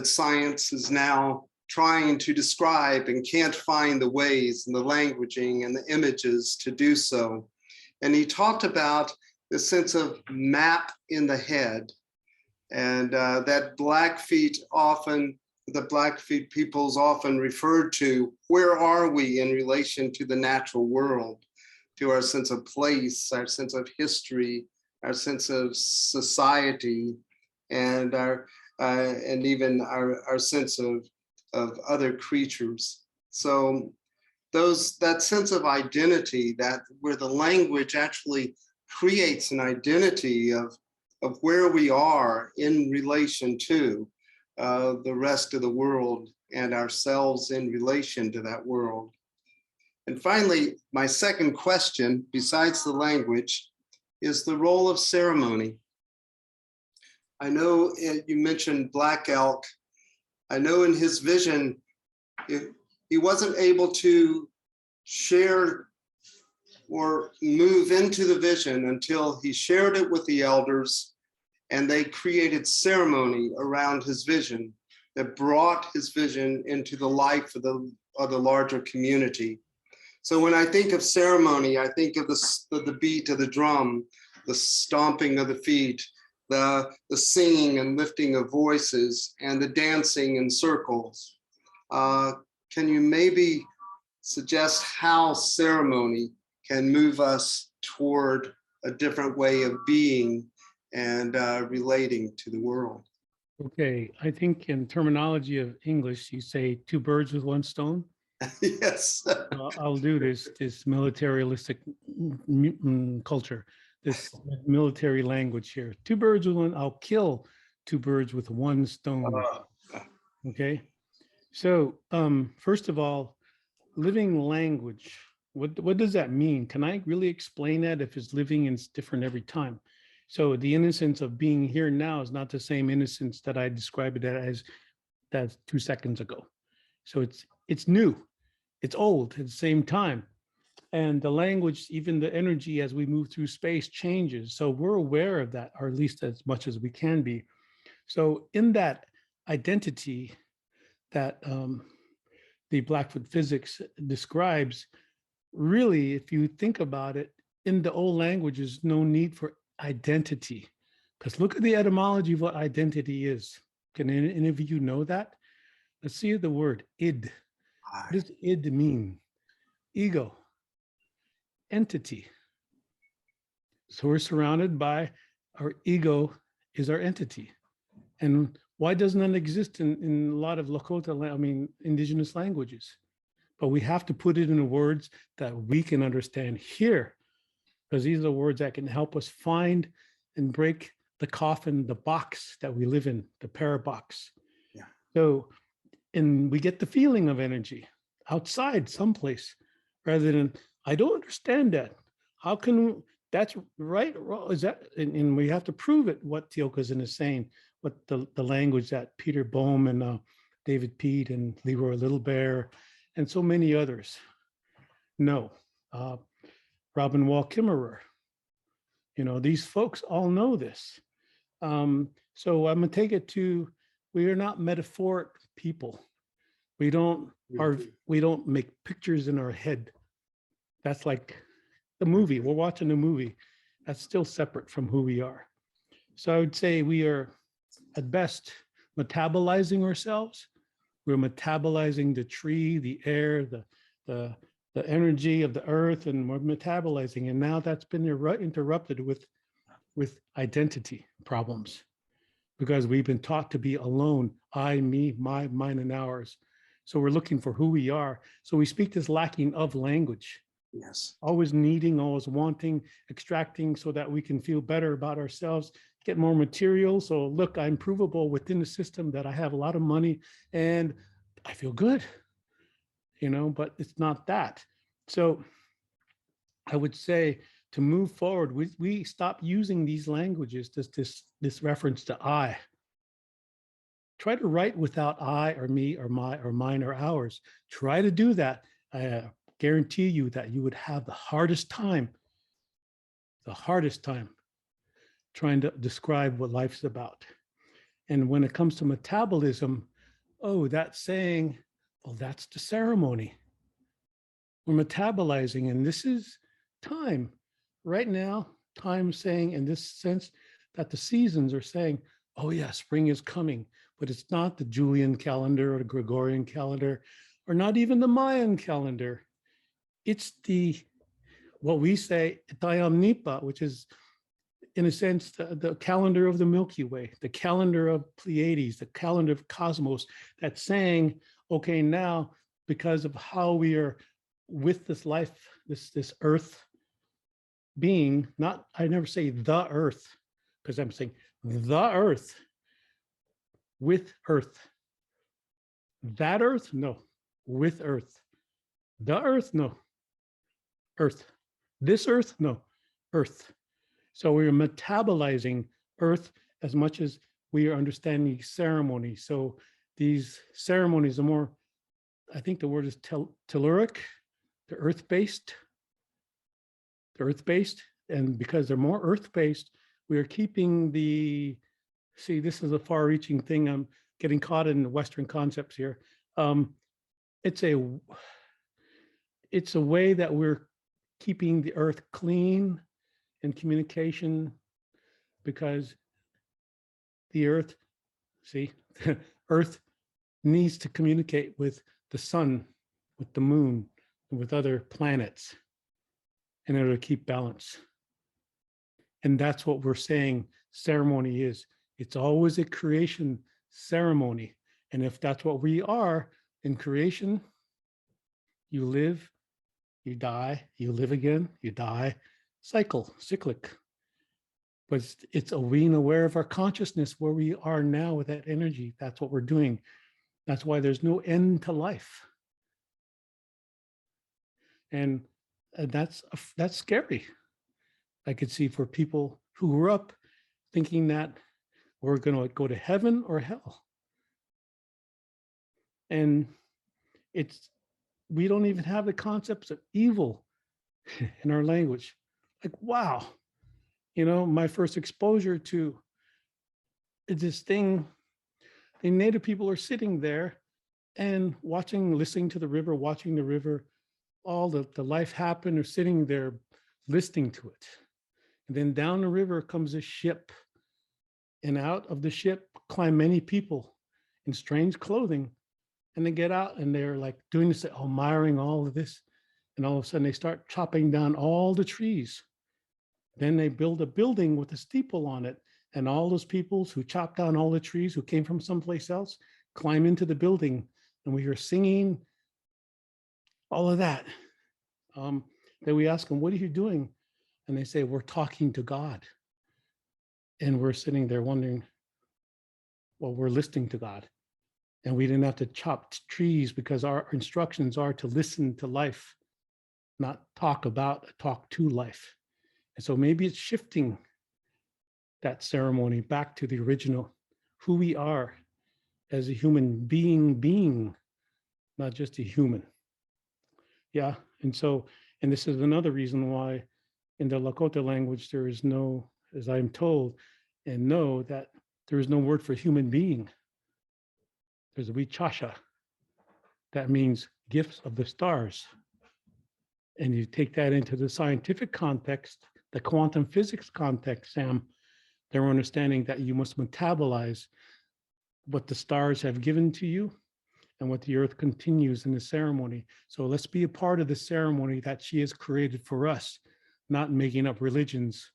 science is now trying to describe and can't find the ways and the languaging and the images to do so. And he talked about the sense of map in the head, and that the Blackfeet peoples often referred to, where are we in relation to the natural world, to our sense of place, our sense of history, our sense of society, and even our sense of other creatures. So that sense of identity, that where the language actually creates an identity of where we are in relation to the rest of the world and ourselves in relation to that world. And finally, my second question, besides the language, is the role of ceremony. I know you mentioned Black Elk. I know in his vision, he wasn't able to share or move into the vision until he shared it with the elders, and they created ceremony around his vision that brought his vision into the life of the larger community. So when I think of ceremony, I think of the beat of the drum, the stomping of the feet, the singing and lifting of voices, and the dancing in circles. Can you maybe suggest how ceremony can move us toward a different way of being and relating to the world? Okay, I think in terminology of English, you say two birds with one stone. Yes. I'll do this militaristic culture, this military language here. Two birds with one, I'll kill two birds with one stone. Okay, so first of all, living language, what does that mean? Can I really explain that if it's living and it's different every time? So the innocence of being here now is not the same innocence that I described it as 2 seconds ago. So it's new, it's old at the same time. And the language, even the energy as we move through space changes. So we're aware of that, or at least as much as we can be. So in that identity that the Blackfoot physics describes, really, if you think about it, in the old languages, no need for identity. Because look at the etymology of what identity is. Can any of you know that? Let's see the word id. What does id mean? Ego, entity. So we're surrounded by our ego is our entity. And why doesn't that exist in a lot of Lakota, indigenous languages? But we have to put it in words that we can understand here, because these are words that can help us find and break the coffin, the box that we live in, the parabox. Yeah. So, and we get the feeling of energy outside someplace, rather than, I don't understand that. How can, that's right, is that, and we have to prove it, what Tiokasin is saying, what the language that Peter Boehm and David Peat and Leroy Little Bear and so many others know. Robin Wall Kimmerer, these folks all know this. So I'm gonna take it to, we are not metaphoric people. We don't make pictures in our head. That's like the movie, we're watching a movie. That's still separate from who we are. So I would say we are at best metabolizing ourselves. We're metabolizing the tree, the air, the energy of the earth, and we're metabolizing. And now that's been interrupted with identity problems, because we've been taught to be alone, I, me, my, mine, and ours. So we're looking for who we are. So we speak this lacking of language. Yes. Always needing, always wanting, extracting so that we can feel better about ourselves, get more material. So look, I'm provable within the system that I have a lot of money and I feel good, you know, but it's not that. So I would say to move forward, we stop using these languages, this reference to I. Try to write without I or me or my or mine or ours. Try to do that. I guarantee you that you would have the hardest time trying to describe what life's about. And when it comes to metabolism, oh, that's saying, well, that's the ceremony. We're metabolizing, and this is time. Right now, time saying in this sense that the seasons are saying, oh yeah, spring is coming, but it's not the Julian calendar or the Gregorian calendar, or not even the Mayan calendar. It's what we say, Tayam Nipa, which is in a sense, the calendar of the Milky Way, the calendar of Pleiades, the calendar of cosmos, that's saying, okay, now, because of how we are with this life, this earth being, not, I never say the earth, because I'm saying the earth, with earth. That earth? No. With earth. The earth? No. Earth. This earth? No. Earth. So we're metabolizing earth as much as we are understanding ceremony. So these ceremonies are more, I think the word is telluric, they're earth-based. They're earth-based. And because they're more earth-based, we are keeping see, this is a far-reaching thing. I'm getting caught in Western concepts here. It's a way that we're keeping the earth clean in communication, because the earth, see, earth needs to communicate with the sun, with the moon, and with other planets in order to keep balance. And that's what we're saying ceremony is. It's always a creation ceremony. And if that's what we are in creation, you live, you die, you live again, you die, cyclic. But it's being aware of our consciousness, where we are now with that energy. That's what we're doing. That's why there's no end to life. And that's scary. I could see for people who grew up thinking that we're going to go to heaven or hell. And we don't even have the concepts of evil in our language. Like, wow. You know, my first exposure to this thing, the native people are sitting there and listening to the river, watching the river, all the life happen, or sitting there listening to it. And then down the river comes a ship, and out of the ship climb many people in strange clothing. And they get out and they're like doing this, admiring all of this. And all of a sudden they start chopping down all the trees. Then they build a building with a steeple on it. And all those people who chopped down all the trees, who came from someplace else, climb into the building. And we hear singing, all of that. Then we ask them, what are you doing? And they say, we're talking to God. And we're sitting there wondering, well, we're listening to God. And we didn't have to chop trees, because our instructions are to listen to life, not talk to life. And so maybe it's shifting that ceremony back to the original, who we are as a human being, not just a human. Yeah, and this is another reason why in the Lakota language, there is no, as I'm told and know, that there is no word for human being. There's a wichasha. That means gifts of the stars. And you take that into the scientific context, the quantum physics context, Sam, they're understanding that you must metabolize what the stars have given to you and what the earth continues in the ceremony. So let's be a part of the ceremony that she has created for us, not making up religions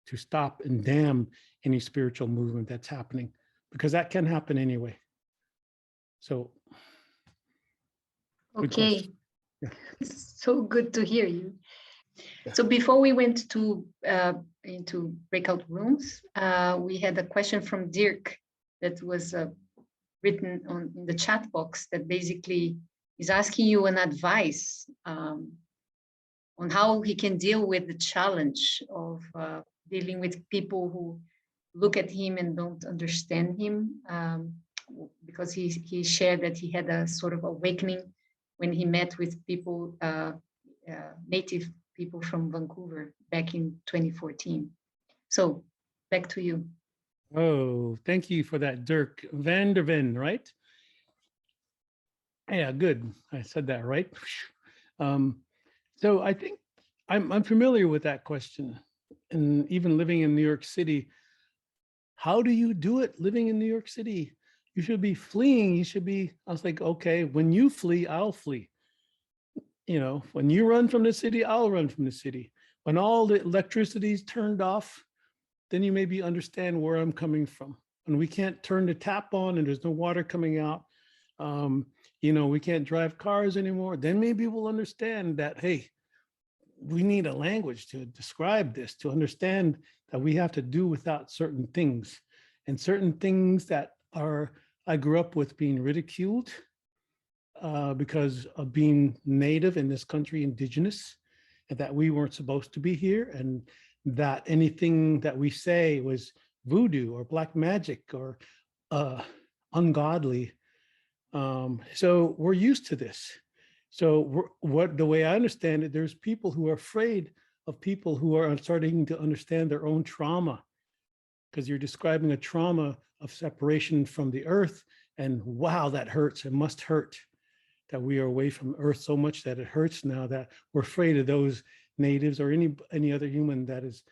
to stop and damn any spiritual movement that's happening, because that can happen anyway. So, good Okay. question. It's so good to hear you. Yeah. So before we went to into breakout rooms, we had a question from Dirk that was written in the chat box that basically is asking you an advice on how he can deal with the challenge of dealing with people who look at him and don't understand him, because he shared that he had a sort of awakening when he met with people, native people from Vancouver back in 2014. So back to you. Oh, thank you for that, Dirk van der Ven, right? Yeah, good. I said that right. So I think I'm familiar with that question. And even living in New York City, how do you do it living in New York City? You should be fleeing. You should be, I was like, okay, when you flee, I'll flee. You know, when you run from the city, I'll run from the city. When all the electricity is turned off, then you maybe understand where I'm coming from. When we can't turn the tap on and there's no water coming out, you know, we can't drive cars anymore, then maybe we'll understand that, hey, we need a language to describe this, to understand that we have to do without certain things, and certain things that are, I grew up with being ridiculed because of being native in this country, indigenous, and that we weren't supposed to be here, and that anything that we say was voodoo or black magic or ungodly. So we're used to this. So the way I understand it, there's people who are afraid of people who are starting to understand their own trauma, because you're describing a trauma of separation from the earth, and wow, that hurts. It must hurt that we are away from earth so much that it hurts now, that we're afraid of those natives or any other human that is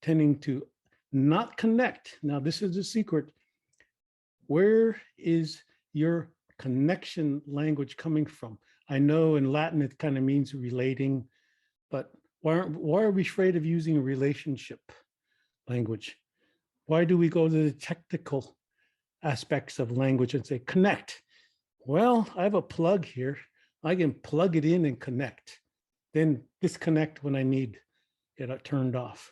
tending to not connect. Now, this is the secret. Where is your connection language coming from? I know in Latin it kind of means relating, but why are we afraid of using a relationship language? Why do we go to the technical aspects of language and say connect? Well, I have a plug here. I can plug it in and connect, then disconnect when I need it turned off.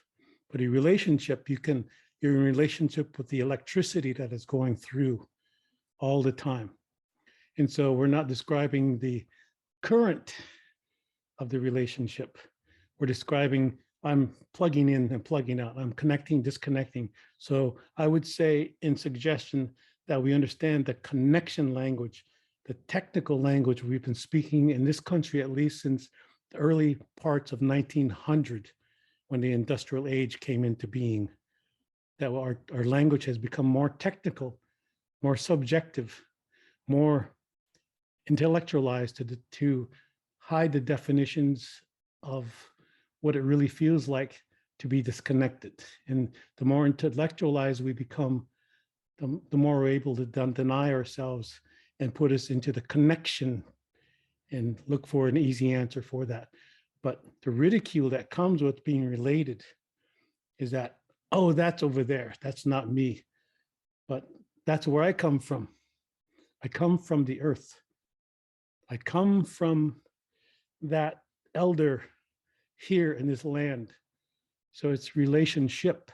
But a relationship, you're in relationship with the electricity that is going through all the time. And so we're not describing the current of the relationship. We're describing, I'm plugging in and plugging out. I'm connecting, disconnecting. So I would say in suggestion that we understand the connection language, the technical language we've been speaking in this country, at least since the early parts of 1900, when the industrial age came into being, that our language has become more technical, more subjective, more intellectualized to hide the definitions of what it really feels like to be disconnected. And the more intellectualized we become, the more we're able to deny ourselves and put us into the connection and look for an easy answer for that. But the ridicule that comes with being related is that, oh, that's over there, that's not me. But that's where I come from. I come from the earth. I come from that elder here in this land. So it's relationship,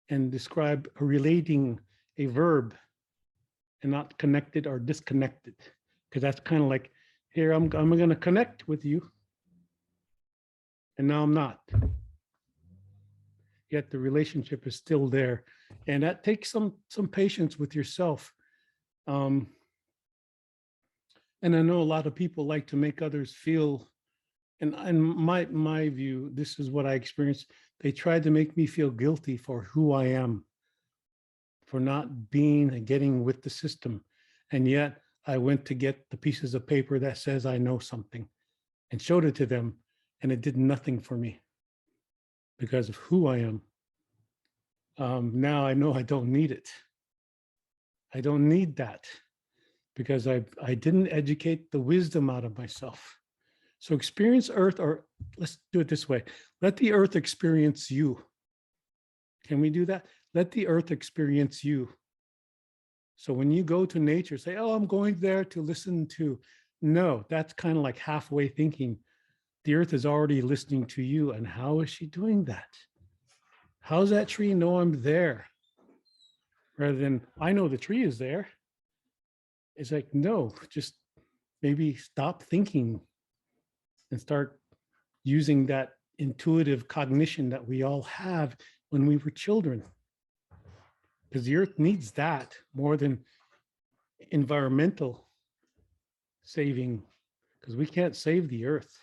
and describe a relating, a verb, and not connected or disconnected. Because that's kind of like, here, I'm going to connect with you, and now I'm not. Yet the relationship is still there. And that takes some patience with yourself. And I know a lot of people like to make others feel, and in my view, this is what I experienced. They tried to make me feel guilty for who I am, for not being and getting with the system. And yet I went to get the pieces of paper that says I know something and showed it to them, and it did nothing for me because of who I am. Now I know I don't need it. I don't need that because I didn't educate the wisdom out of myself. So experience earth, or let's do it this way. Let the earth experience you. Can we do that? Let the earth experience you. So when you go to nature, say, oh, I'm going there to listen to no, that's kind of like halfway thinking. The earth is already listening to you. And how is she doing that? How's that tree know I'm there? Rather than, I know the tree is there. It's like, no, just maybe stop thinking and start using that intuitive cognition that we all have when we were children. Because the earth needs that more than environmental saving, because we can't save the earth.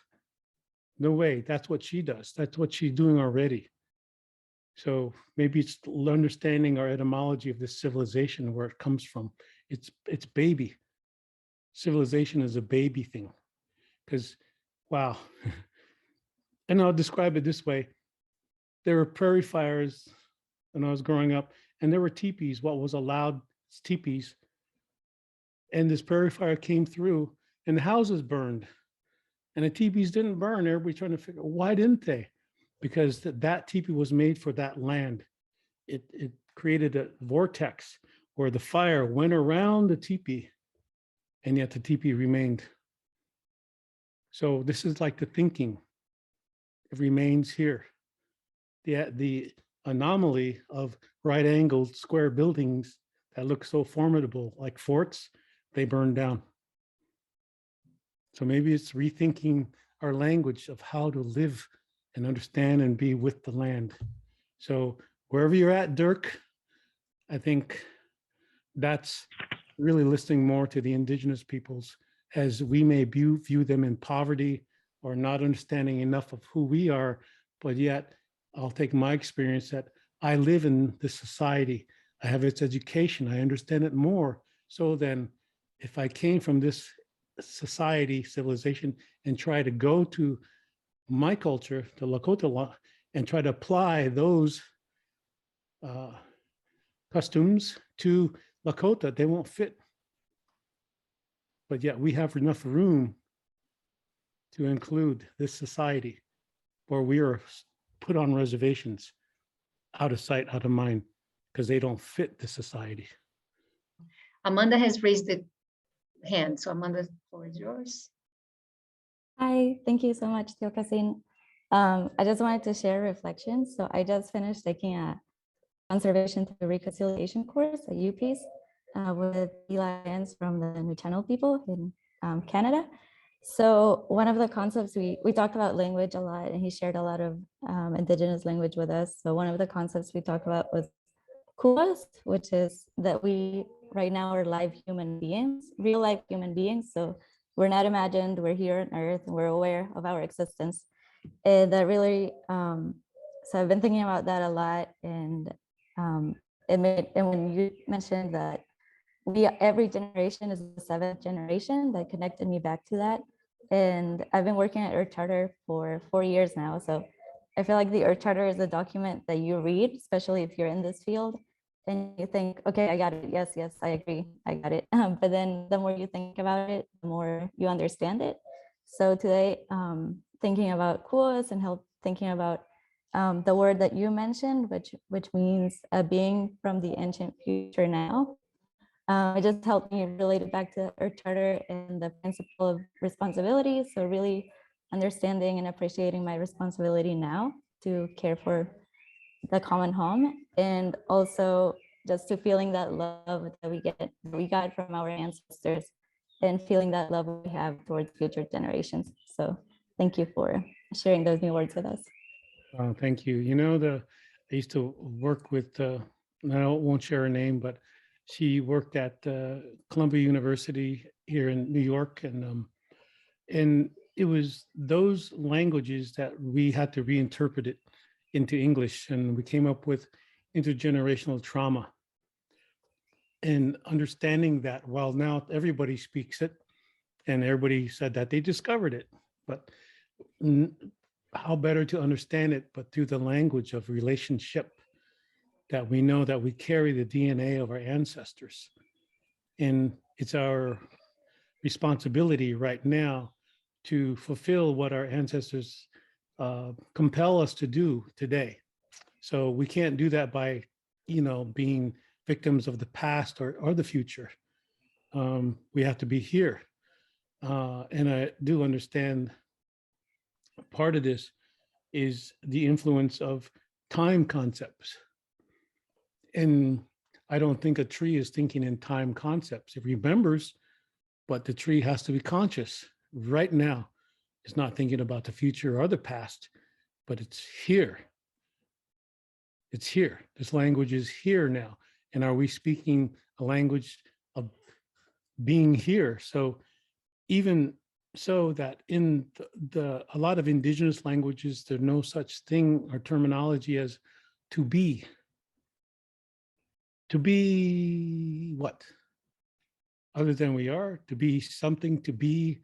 No way. That's what she does. That's what she's doing already. So maybe it's understanding our etymology of this civilization, where it comes from. It's baby. Civilization is a baby thing. Because, wow. And I'll describe it this way. There were prairie fires when I was growing up, and there were teepees, what was allowed teepees. And this prairie fire came through, and the houses burned. And the teepees didn't burn. Everybody trying to figure out, why didn't they? Because that teepee was made for that land. It created a vortex where the fire went around the teepee, and yet the teepee remained. So this is like the thinking. It remains here. The anomaly of right-angled square buildings that look so formidable, like forts, they burn down. So maybe it's rethinking our language of how to live and understand and be with the land. So wherever you're at, Dirk, I think that's really listening more to the indigenous peoples, as we may view them in poverty or not understanding enough of who we are, but yet I'll take my experience that I live in this society. I have its education. I understand it more. So then if I came from this society, civilization, and try to go to my culture, the Lakota law, and try to apply those customs to Lakota, they won't fit. But yet we have enough room to include this society where we are put on reservations, out of sight, out of mind, because they don't fit the society. Amanda has raised the hand. So Amanda, the floor is yours. Hi, thank you so much, Tiokasin. I just wanted to share reflections. So I just finished taking a conservation to reconciliation course at UPeace with Eli Enns from the New Channel people in Canada. So one of the concepts we talked about language a lot, and he shared a lot of indigenous language with us. So one of the concepts we talked about was kuas, which is that we right now are live human beings, real life human beings. So we're not imagined, we're here on earth, and we're aware of our existence. And that really, so I've been thinking about that a lot. And when you mentioned that every generation is the seventh generation, that connected me back to that. And I've been working at Earth Charter for 4 years now. So I feel like the Earth Charter is a document that you read, especially if you're in this field, and you think, okay, I got it. Yes, I agree. I got it. But then the more you think about it, the more you understand it. So today, thinking about kuas and thinking about the word that you mentioned, which means a being from the ancient future now. It just helped me relate it back to Earth Charter and the principle of responsibility. So really understanding and appreciating my responsibility now to care for the common home, and also just to feeling that love that we got from our ancestors, and feeling that love we have towards future generations. So thank you for sharing those new words with us. Thank you. You know, I used to work with, I won't share her name, but she worked at Columbia University here in New York, and it was those languages that we had to reinterpret it into English, and we came up with intergenerational trauma. And understanding that, while now everybody speaks it, and everybody said that they discovered it, but how better to understand it but through the language of relationship, that we know that we carry the DNA of our ancestors. And it's our responsibility right now to fulfill what our ancestors compel us to do today. So we can't do that by, being victims of the past or the future. We have to be here. And I do understand part of this is the influence of time concepts. And I don't think a tree is thinking in time concepts. It remembers, but the tree has to be conscious right now. It's not thinking about the future or the past, but it's here. It's here. This language is here now. And are we speaking a language of being here? So even so that in a lot of indigenous languages, there's no such thing or terminology as to be. To be what? Other than we are, to be something, to be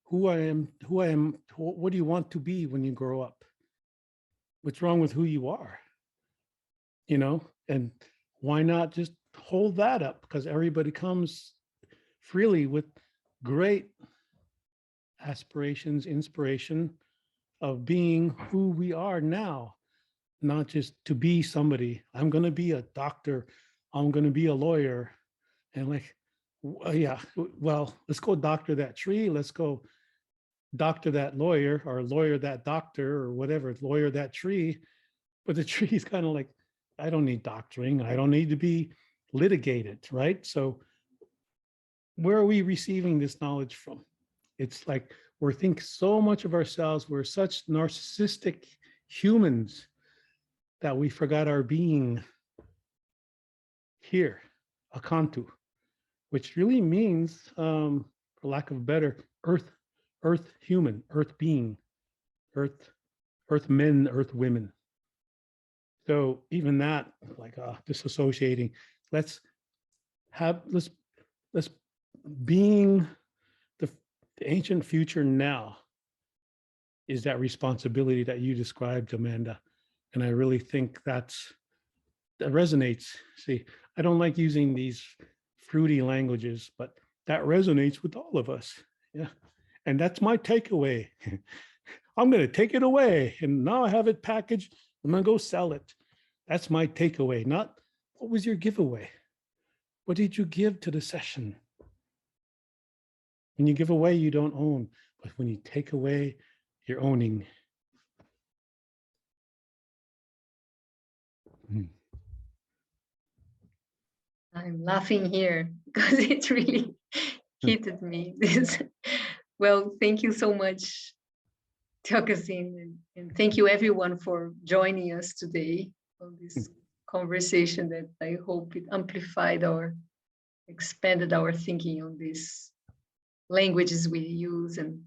who I am, what do you want to be when you grow up? What's wrong with who you are? You know, and why not just hold that up? Because everybody comes freely with great aspirations, inspiration of being who we are now, not just to be somebody. I'm going to be a doctor. I'm going to be a lawyer. And like, yeah, well, let's go doctor that tree. Let's go doctor that lawyer, or lawyer that doctor, or whatever, lawyer that tree. But the tree is kind of like, I don't need doctoring. I don't need to be litigated, right? So where are we receiving this knowledge from? It's like we think so much of ourselves. We're such narcissistic humans that we forgot our being here, akantu, which really means, for lack of a better, earth human, earth being, earth men, earth women. So even that, like disassociating, let's being the ancient future now is that responsibility that you described, Amanda. And I really think that resonates. See, I don't like using these fruity languages, but that resonates with all of us. Yeah. And that's my takeaway. I'm going to take it away. And now I have it packaged. I'm going to go sell it. That's my takeaway. Not what was your giveaway? What did you give to the session? When you give away, you don't own. But when you take away, you're owning. I'm laughing here because it really hit me. Well, thank you so much, Tiokasin, and thank you everyone for joining us today on this conversation that I hope it amplified or expanded our thinking on these languages we use, and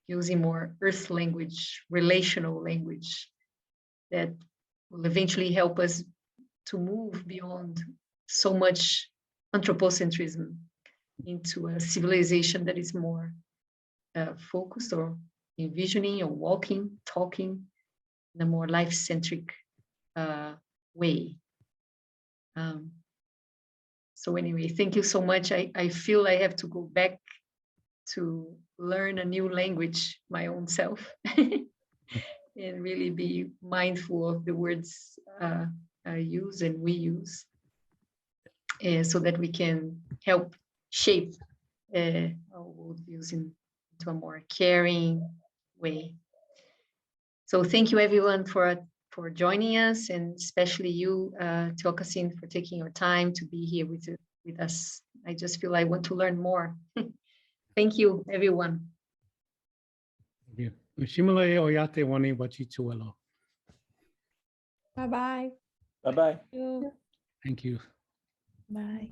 using more earth language, relational language that will eventually help us to move beyond so much anthropocentrism into a civilization that is more focused or envisioning or walking, talking in a more life-centric way. So anyway, thank you so much. I feel I have to go back to learn a new language, my own self, and really be mindful of the words I use and we use, so that we can help shape our worldviews into a more caring way. So thank you everyone for joining us, and especially you, Tiokasin, for taking your time to be here with us. I just feel I want to learn more. Thank you, everyone. Thank you. Bye-bye. Bye-bye. Thank you. Bye.